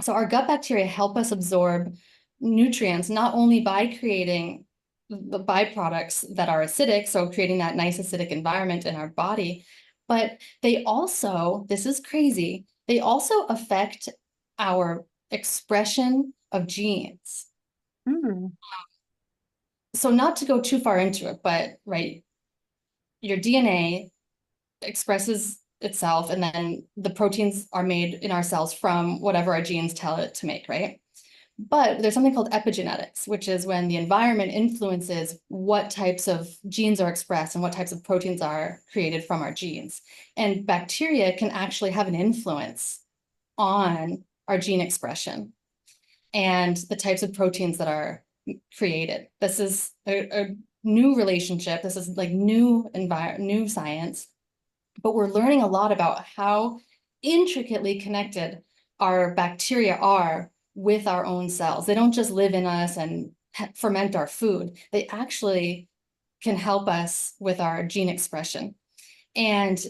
So our gut bacteria help us absorb nutrients not only by creating the byproducts that are acidic, so creating that nice acidic environment in our body, but they also, this is crazy, they also affect our expression of genes. Mm. So not to go too far into it, but right, your DNA expresses itself and then the proteins are made in our cells from whatever our genes tell it to make, right? But there's something called epigenetics, which is when the environment influences what types of genes are expressed and what types of proteins are created from our genes. And bacteria can actually have an influence on our gene expression and the types of proteins that are created. This is a new relationship. This is like new science, but we're learning a lot about how intricately connected our bacteria are with our own cells. They don't just live in us and ferment our food. They actually can help us with our gene expression. And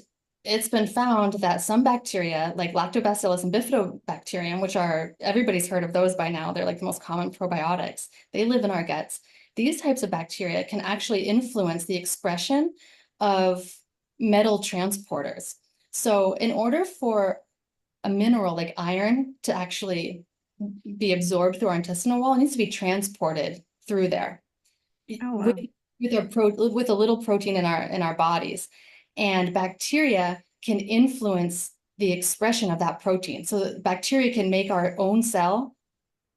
it's been found that some bacteria, like lactobacillus and bifidobacterium, which are, everybody's heard of those by now, they're like the most common probiotics, they live in our guts. These types of bacteria can actually influence the expression of metal transporters. So in order for a mineral like iron to actually be absorbed through our intestinal wall, it needs to be transported through there Oh, with wow. with a little protein in our bodies. And bacteria can influence the expression of that protein. So bacteria can make our own cell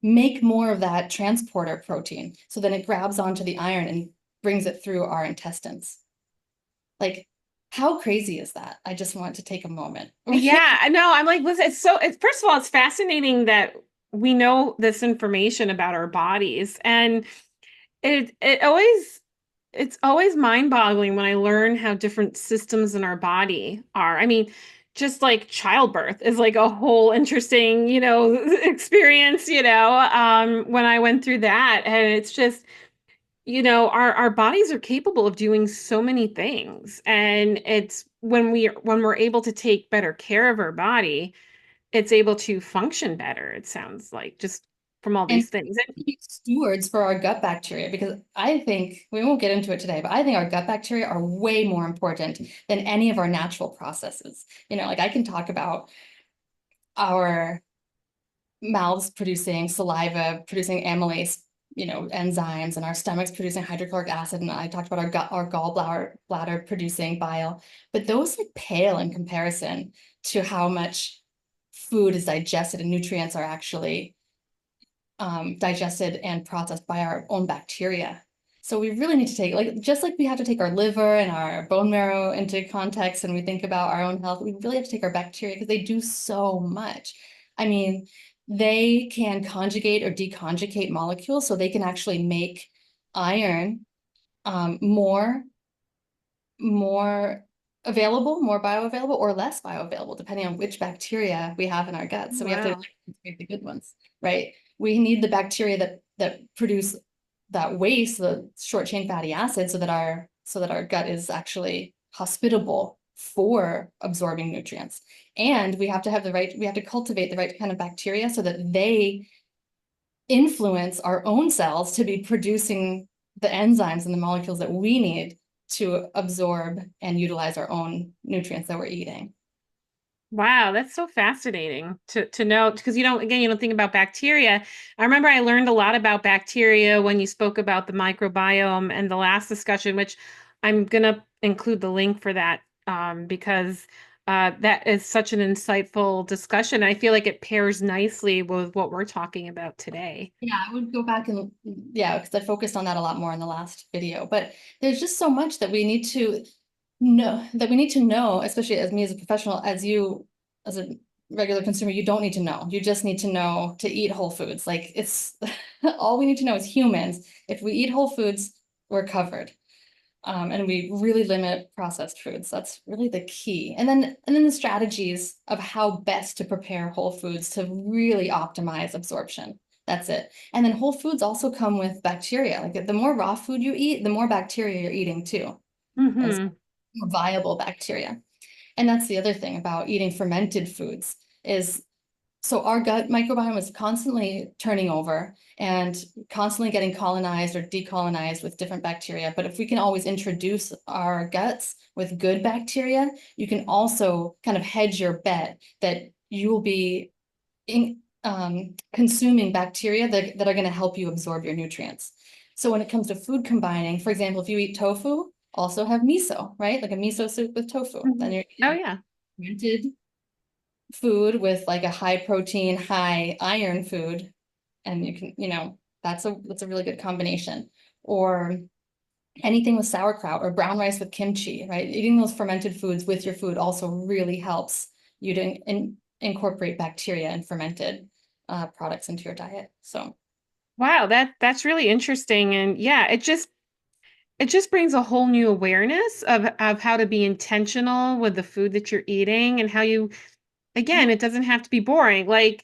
make more of that transporter protein. So then it grabs onto the iron and brings it through our intestines. Like, how crazy is that? I just want to take a moment. Yeah, I know. I'm like, listen, first of all, it's fascinating that we know this information about our bodies. And it it always it's always mind-boggling when I learn how different systems in our body are. I mean, just like childbirth is like a whole interesting, experience, when I went through that. And it's just, our bodies are capable of doing so many things. And it's when we're able to take better care of our body, it's able to function better, it sounds like, just from all And these things. be stewards for our gut bacteria, because I think we won't get into it today, but I think our gut bacteria are way more important than any of our natural processes. Like I can talk about our mouths producing saliva, producing amylase, enzymes, and our stomachs producing hydrochloric acid. And I talked about our gallbladder producing bile, but those like pale in comparison to how much food is digested and nutrients are actually digested and processed by our own bacteria. So we really need to take, like, just like we have to take our liver and our bone marrow into context and we think about our own health, we really have to take our bacteria because they do so much. I mean, they can conjugate or deconjugate molecules, so they can actually make iron more available, more bioavailable, or less bioavailable, depending on which bacteria we have in our guts. So we have to Wow. make the good ones, right? We need the bacteria that produce that waste, the short chain fatty acids, so that our gut is actually hospitable for absorbing nutrients. And we have to cultivate the right kind of bacteria so that they influence our own cells to be producing the enzymes and the molecules that we need to absorb and utilize our own nutrients that we're eating. Wow, that's so fascinating to know, because you don't think about bacteria. I remember I learned a lot about bacteria when you spoke about the microbiome and the last discussion, which I'm gonna include the link for that, because that is such an insightful discussion. I feel like it pairs nicely with what we're talking about today. Yeah, I would go back and yeah, because I focused on that a lot more in the last video. But there's just so much that we need to know, especially as me as a professional, as you as a regular consumer, you don't need to know. You just need to know to eat whole foods. Like it's all we need to know as humans. If we eat whole foods, we're covered. And we really limit processed foods. That's really the key. And then the strategies of how best to prepare whole foods to really optimize absorption. That's it. And then whole foods also come with bacteria. Like the more raw food you eat, the more bacteria you're eating too, as Hmm. more viable bacteria. And that's the other thing about eating fermented foods is so our gut microbiome is constantly turning over and constantly getting colonized or decolonized with different bacteria. But if we can always introduce our guts with good bacteria, you can also kind of hedge your bet that you will be consuming bacteria that are going to help you absorb your nutrients. So when it comes to food combining, for example, if you eat tofu, also have miso, right? Like a miso soup with tofu. Hmm. Then you're Oh eating yeah. fermented food with like a high protein, high iron food. And you can, that's a really good combination. Or anything with sauerkraut or brown rice with kimchi, right? Eating those fermented foods with your food also really helps you to incorporate bacteria and fermented products into your diet. So Wow, that's really interesting. And yeah, it just brings a whole new awareness of how to be intentional with the food that you're eating, and how you, again, it doesn't have to be boring. Like,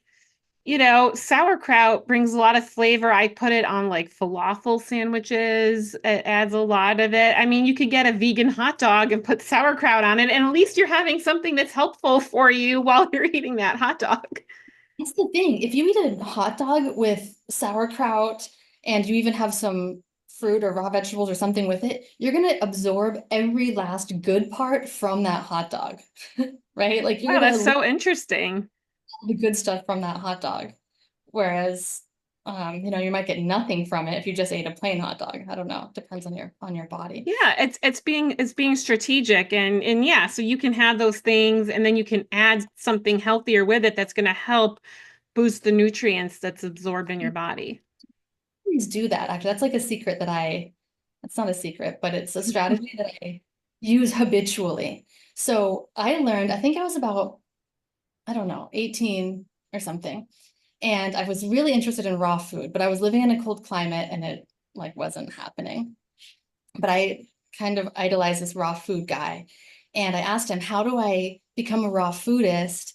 sauerkraut brings a lot of flavor. I put it on like falafel sandwiches. It adds a lot of it. I mean, you could get a vegan hot dog and put sauerkraut on it, and at least you're having something that's helpful for you while you're eating that hot dog. that's the thing. If you eat a hot dog with sauerkraut and you even have some fruit or raw vegetables or something with it, you're going to absorb every last good part from that hot dog, right? Like you're Wow, going that's to so interesting. the good stuff from that hot dog. Whereas, you might get nothing from it if you just ate a plain hot dog. I don't know. Depends on your body. Yeah, it's being strategic, and yeah, so you can have those things, and then you can add something healthier with it that's going to help boost the nutrients that's absorbed in your body. Please do that. Actually, that's like a secret it's not a secret, but it's a strategy that I use habitually. So I learned, I think I was about, I don't know, 18 or something. And I was really interested in raw food, but I was living in a cold climate and it like wasn't happening. But I kind of idolized this raw food guy. And I asked him, how do I become a raw foodist,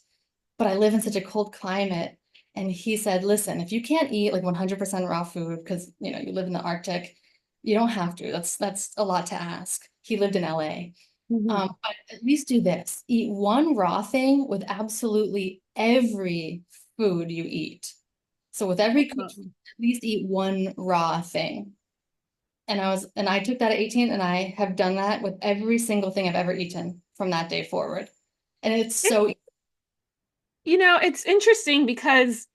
but I live in such a cold climate. And he said, listen, if you can't eat like 100% raw food because you live in the Arctic, you don't have to. That's a lot to ask. He lived in LA. Mhm. But at least do this. Eat one raw thing with absolutely every food you eat. So with every cooked food, Um, at least eat one raw thing. And I took that at 18 and I have done that with every single thing I've ever eaten from that day forward. And it's it- so it's interesting because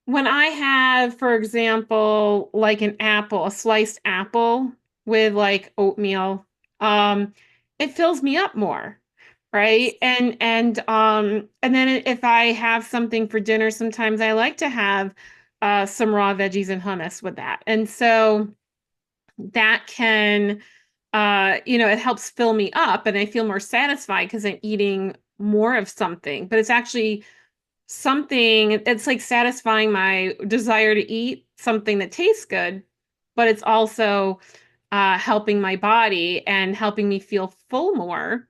when I have, for example, like an apple, a sliced apple with like oatmeal, um, it fills me up more, right? And then if I have something for dinner, sometimes I like to have some raw veggies and hummus with that. And so that can it helps fill me up and I feel more satisfied because I'm eating more of something. But it's actually something it's like satisfying my desire to eat something that tastes good, but it's also helping my body and helping me feel full more,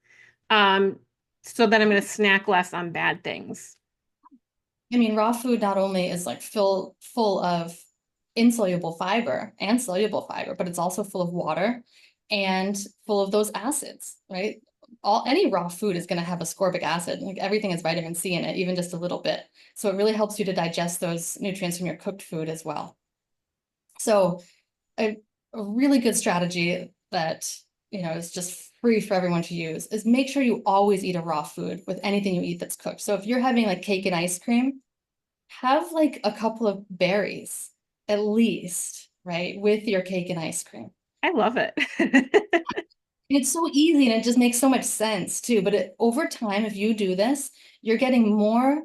um, so that I'm going to snack less on bad things. I mean, raw food not only is like full of insoluble fiber and soluble fiber, but it's also full of water and full of those acids, right? Any raw food is going to have ascorbic acid. Like everything has vitamin C in it, even just a little bit. So it really helps you to digest those nutrients from your cooked food as well. So a, a really good strategy that is just free for everyone to use is make sure you always eat a raw food with anything you eat that's cooked. So if you're having like cake and ice cream, have like a couple of berries at least, right, with your cake and ice cream. I love it. It's so easy and it just makes so much sense too. But over time, if you do this, you're getting more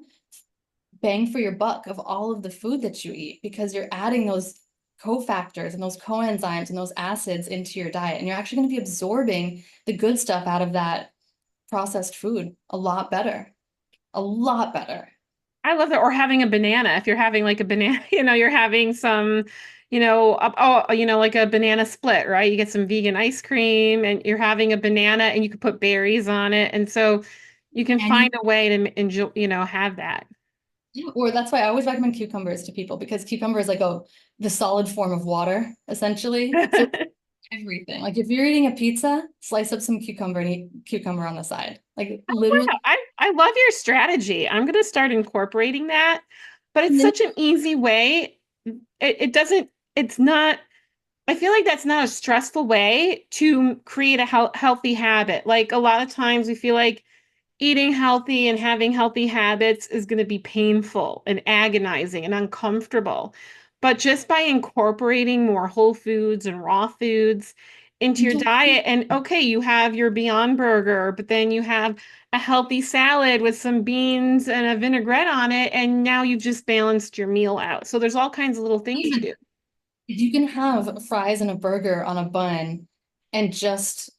bang for your buck of all of the food that you eat because you're adding those cofactors and those coenzymes and those acids into your diet. And you're actually going to be absorbing the good stuff out of that processed food a lot better, a lot better. I love that. Or having a banana. If you're having like a banana, you're having some, like a banana split, right? You get some vegan ice cream and you're having a banana and you can put berries on it. And so you can And you, find a way to enjoy, have that. or that's why I always recommend cucumbers to people because cucumber is like the solid form of water, essentially. So everything. Like if you're eating a pizza, slice up some cucumber and eat cucumber on the side. Like literally. Wow, I love your strategy. I'm going to start incorporating that, but it's And then such an easy way. It doesn't, it's not, I feel like that's not a stressful way to create a healthy habit. Like a lot of times we feel like eating healthy and having healthy habits is going to be painful and agonizing and uncomfortable. But just by incorporating more whole foods and raw foods into you your don't diet, and okay, you have your Beyond Burger, but then you have a healthy salad with some beans and a vinaigrette on it, and now you've just balanced your meal out. So there's all kinds of little things to even do. if you can have fries and a burger on a bun and just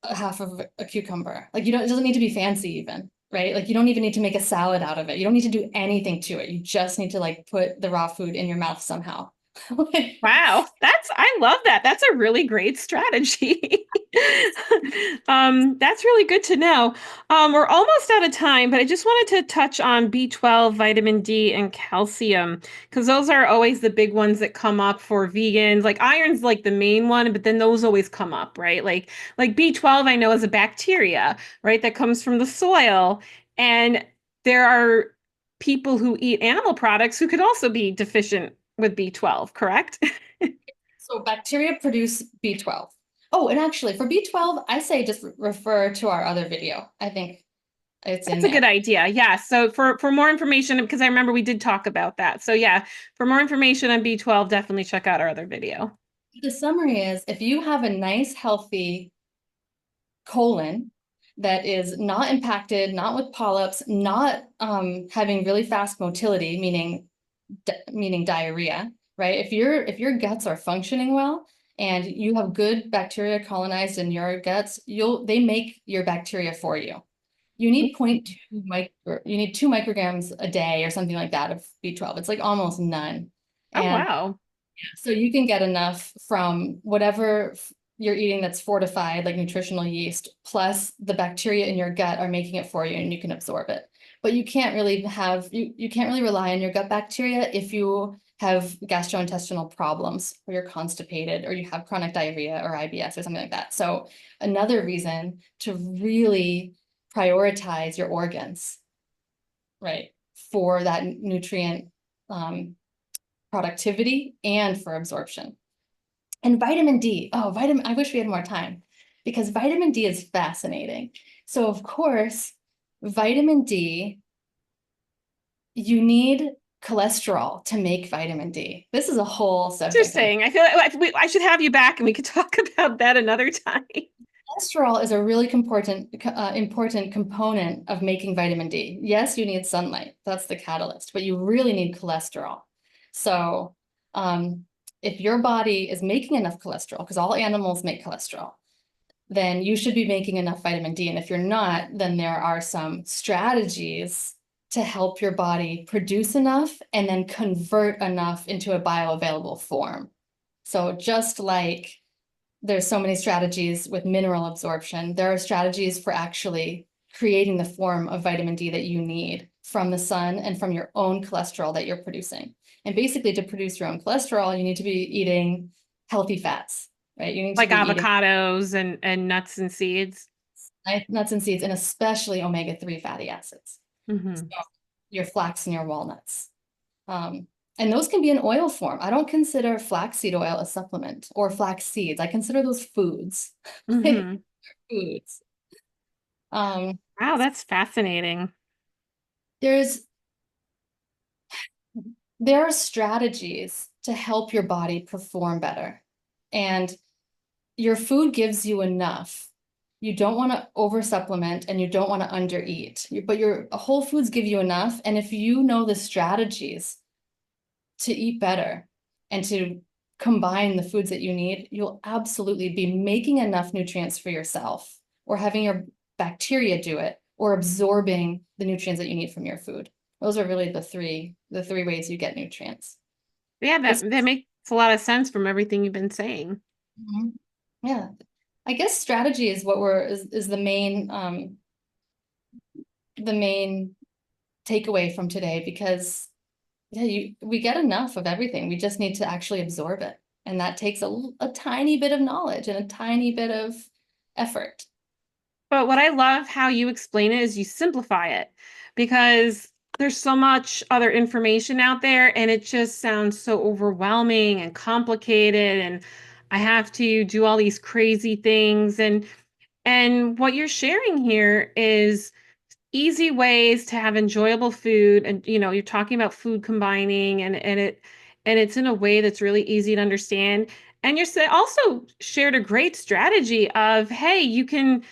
a half of a cucumber. Like it doesn't need to be fancy even, right? Like you don't even need to make a salad out of it. You don't need to do anything to it. You just need to like put the raw food in your mouth somehow. Wow, I love that. That's a really great strategy. That's really good to know. We're almost out of time, but I just wanted to touch on B12, vitamin D, and calcium because those are always the big ones that come up for vegans. Like iron's like the main one, but then those always come up, right? Like B12, I know is a bacteria, right, that comes from the soil, and there are people who eat animal products who could also be deficient with B12, correct? So bacteria produce B12. Oh, and actually for B12, I say just refer to our other video. I think it's in That's a there. good idea. Yeah. So for more information, because I remember we did talk about that. So yeah, for more information on B12, definitely check out our other video. The summary is if you have a nice, healthy colon that is not impacted, not with polyps, not having really fast motility, meaning diarrhea, right? If your guts are functioning well and you have good bacteria colonized in your guts, they make your bacteria for you. You need 2 micrograms a day or something like that of B12. It's like almost none. Oh, And wow. so you can get enough from whatever you're eating that's fortified, like nutritional yeast, plus the bacteria in your gut are making it for you and you can absorb it. But you can't really you can't really rely on your gut bacteria if you have gastrointestinal problems, or you're constipated, or you have chronic diarrhea or IBS or something like that. So another reason to really prioritize your organs, right, for that nutrient productivity and for absorption. And vitamin D, I wish we had more time, because vitamin D is fascinating. So of course, vitamin D, you need cholesterol to make vitamin D. This is a whole subject. Interesting. I feel like I should have you back and we could talk about that another time. Cholesterol is a really important component of making vitamin D. Yes, you need sunlight. That's the catalyst, but you really need cholesterol. So if your body is making enough cholesterol, because all animals make cholesterol, then you should be making enough vitamin D. And if you're not, then there are some strategies to help your body produce enough and then convert enough into a bioavailable form. So just like there's so many strategies with mineral absorption, there are strategies for actually creating the form of vitamin D that you need from the sun and from your own cholesterol that you're producing. And basically, to produce your own cholesterol, you need to be eating healthy fats, right? You need to Like be eating avocados and nuts and seeds. nuts and seeds, and especially omega-3 fatty acids. So Mm-hmm. your flax and your walnuts. And those can be in oil form. I don't consider flaxseed oil a supplement, or flax seeds. I consider those foods. Mm-hmm. Foods. Um, Wow, that's fascinating. there's there are strategies to help your body perform better. And your food gives you enough. You don't want to over supplement and you don't want to under eat, but your whole foods give you enough. And if you know the strategies to eat better and to combine the foods that you need, you'll absolutely be making enough nutrients for yourself, or having your bacteria do it, or absorbing the nutrients that you need from your food. Those are really the three ways you get nutrients. Yeah, It's, that makes a lot of sense from everything you've been saying. Mhm. Yeah. I guess strategy is what is the main takeaway from today, because yeah, we get enough of everything. We just need to actually absorb it. And that takes a tiny bit of knowledge and a tiny bit of effort. But what I love how you explain it is you simplify it, because there's so much other information out there and it just sounds so overwhelming and complicated, and I have to do all these crazy things, and what you're sharing here is easy ways to have enjoyable food. And you're talking about food combining, and it's in a way that's really easy to understand. And also shared a great strategy of, hey, you can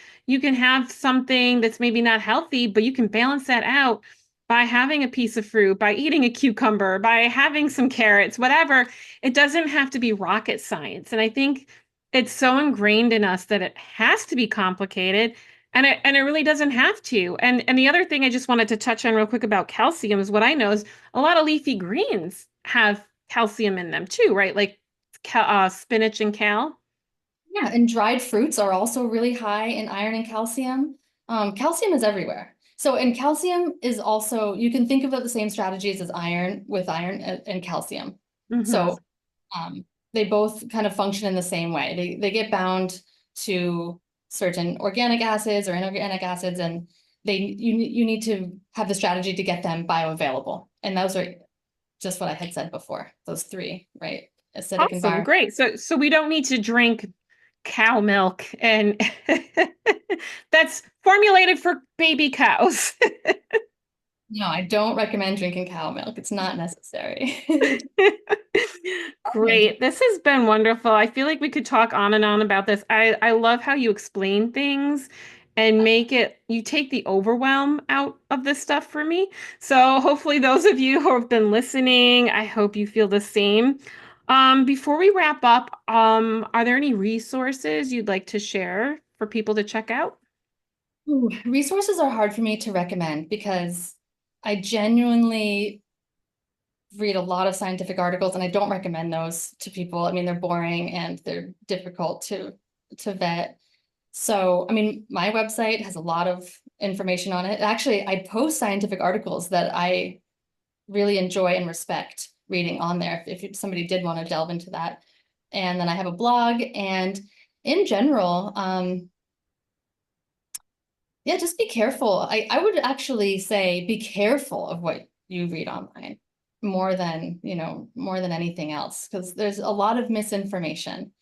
have something that's maybe not healthy, but you can balance that out by having a piece of fruit, by eating a cucumber, by having some carrots, whatever. It doesn't have to be rocket science. And I think it's so ingrained in us that it has to be complicated, and it really doesn't have to. And the other thing I just wanted to touch on real quick about calcium is, what I know is a lot of leafy greens have calcium in them too, right? Like spinach and kale. Yeah, and dried fruits are also really high in iron and calcium. Calcium is everywhere. So, and calcium is also, you can think of it the same strategies as iron, with iron and calcium. Hmm. So they both kind of function in the same way. They get bound to certain organic acids or inorganic acids, and you need to have the strategy to get them bioavailable. And those are just what I had said before, those three, right? Acidic Awesome, environment. great. So we don't need to drink cow milk, and that's formulated for baby cows. No, I don't recommend drinking cow milk. It's not necessary. Okay. Great. This has been wonderful. I feel like we could talk on and on about this. I love how you explain things and you take the overwhelm out of this stuff for me. So hopefully those of you who have been listening, I hope you feel the same. Before we wrap up, are there any resources you'd like to share for people to check out? Ooh, resources are hard for me to recommend, because I genuinely read a lot of scientific articles and I don't recommend those to people. I mean, they're boring and they're difficult to to vet. So, I mean, my website has a lot of information on it. Actually, I post scientific articles that I really enjoy and respect reading on there if somebody did want to delve into that. And then I have a blog, and in general, yeah, just be careful. I would actually say be careful of what you read online more than, more than anything else, because there's a lot of misinformation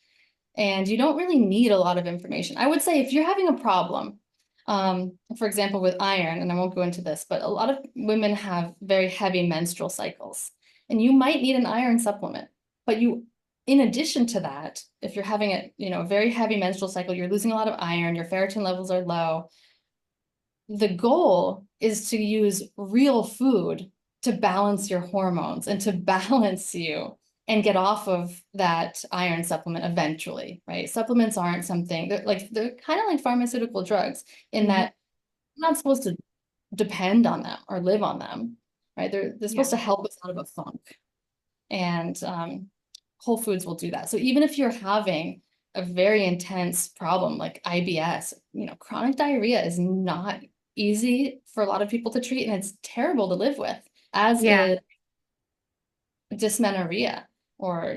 and you don't really need a lot of information. I would say if you're having a problem, for example, with iron, and I won't go into this, but a lot of women have very heavy menstrual cycles, and you might need an iron supplement. But in addition to that, if you're having a very heavy menstrual cycle, you're losing a lot of iron, your ferritin levels are low. The goal is to use real food to balance your hormones and to balance you and get off of that iron supplement eventually, right? Supplements aren't something they're kind of like pharmaceutical drugs in Mhm. that you're not supposed to depend on them or live on them, right? They're Yeah. supposed to help us out of a funk. And Whole Foods will do that. So even if you're having a very intense problem like IBS, chronic diarrhea is not easy for a lot of people to treat, and it's terrible to live with, as Yeah. is dysmenorrhea or,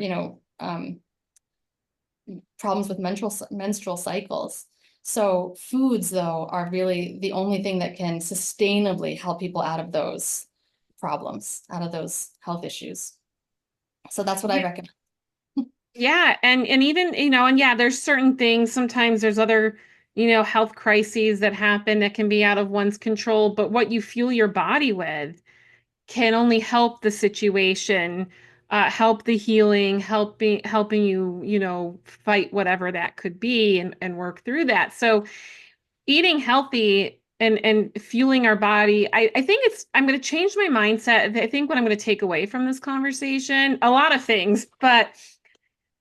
problems with menstrual cycles. So foods, though, are really the only thing that can sustainably help people out of those problems, out of those health issues. So that's what I Yeah. recommend. Yeah, and even, and yeah, there's certain things, sometimes there's other, health crises that happen that can be out of one's control, but what you fuel your body with can only help the situation, help the healing, helping you, fight whatever that could be and work through that. So eating healthy and fueling our body, I think I'm going to change my mindset. I think what I'm going to take away from this conversation, a lot of things, but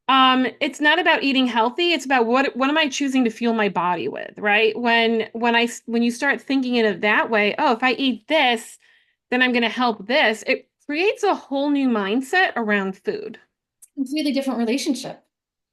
it's not about eating healthy. It's about what am I choosing to fuel my body with, right? When you start thinking in it that way, oh, if I eat this, then I'm going to help this. It creates a whole new mindset around food. Completely different relationship.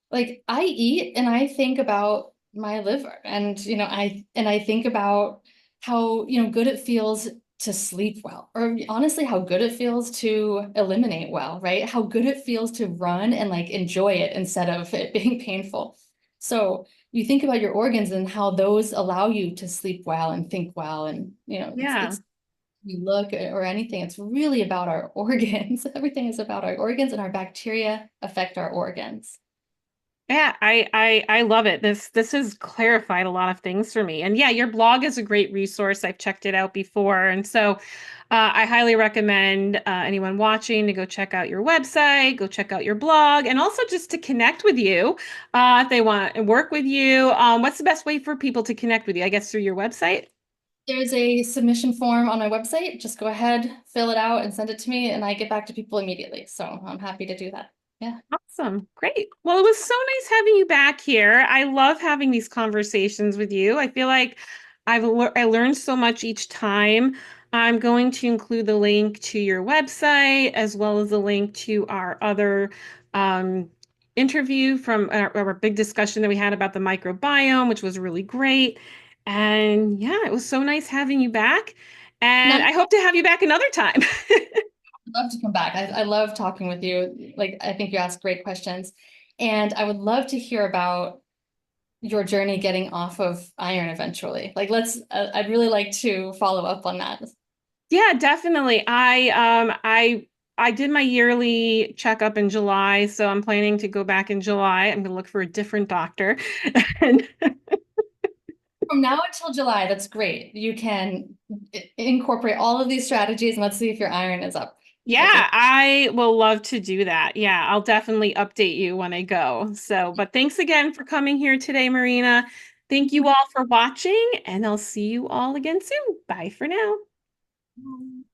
Like I eat and I think about my liver, and I think about how good it feels to sleep well, or honestly how good it feels to eliminate well, right? How good it feels to run and like enjoy it instead of it being painful. So you think about your organs and how those allow you to sleep well and think well, and Yeah. it's we look or anything, it's really about our organs. Everything is about our organs, and our bacteria affect our organs. Yeah, I love it. This has clarified a lot of things for me. And yeah, your blog is a great resource. I've checked it out before. And so I highly recommend anyone watching to go check out your website, go check out your blog, and also just to connect with you if they want to work with you. What's the best way for people to connect with you? I guess through your website? There's a submission form on my website. Just go ahead, fill it out, and send it to me, and I get back to people immediately. So I'm happy to do that. Yeah. Awesome. Great. Well, it was so nice having you back here. I love having these conversations with you. I feel like I learned so much each time. I'm going to include the link to your website as well as the link to our other um, interview from our big discussion that we had about the microbiome, which was really great. And yeah, it was so nice having you back. And And I'd I hope to have you back another time. love to come back. I love talking with you. Like, I think you asked great questions. And I would love to hear about your journey getting off of iron eventually. Like, I'd really like to follow up on that. Yeah, definitely. I did my yearly checkup in July, so I'm planning to go back in July. I'm gonna look for a different doctor. And From now until July, that's great. You can incorporate all of these strategies, and let's see if your iron is up. That's yeah, I will love to do that. Yeah, I'll definitely update you when I go. So, but thanks again for coming here today, Marina. Thank you all for watching, and I'll see you all again soon. Bye for now. it.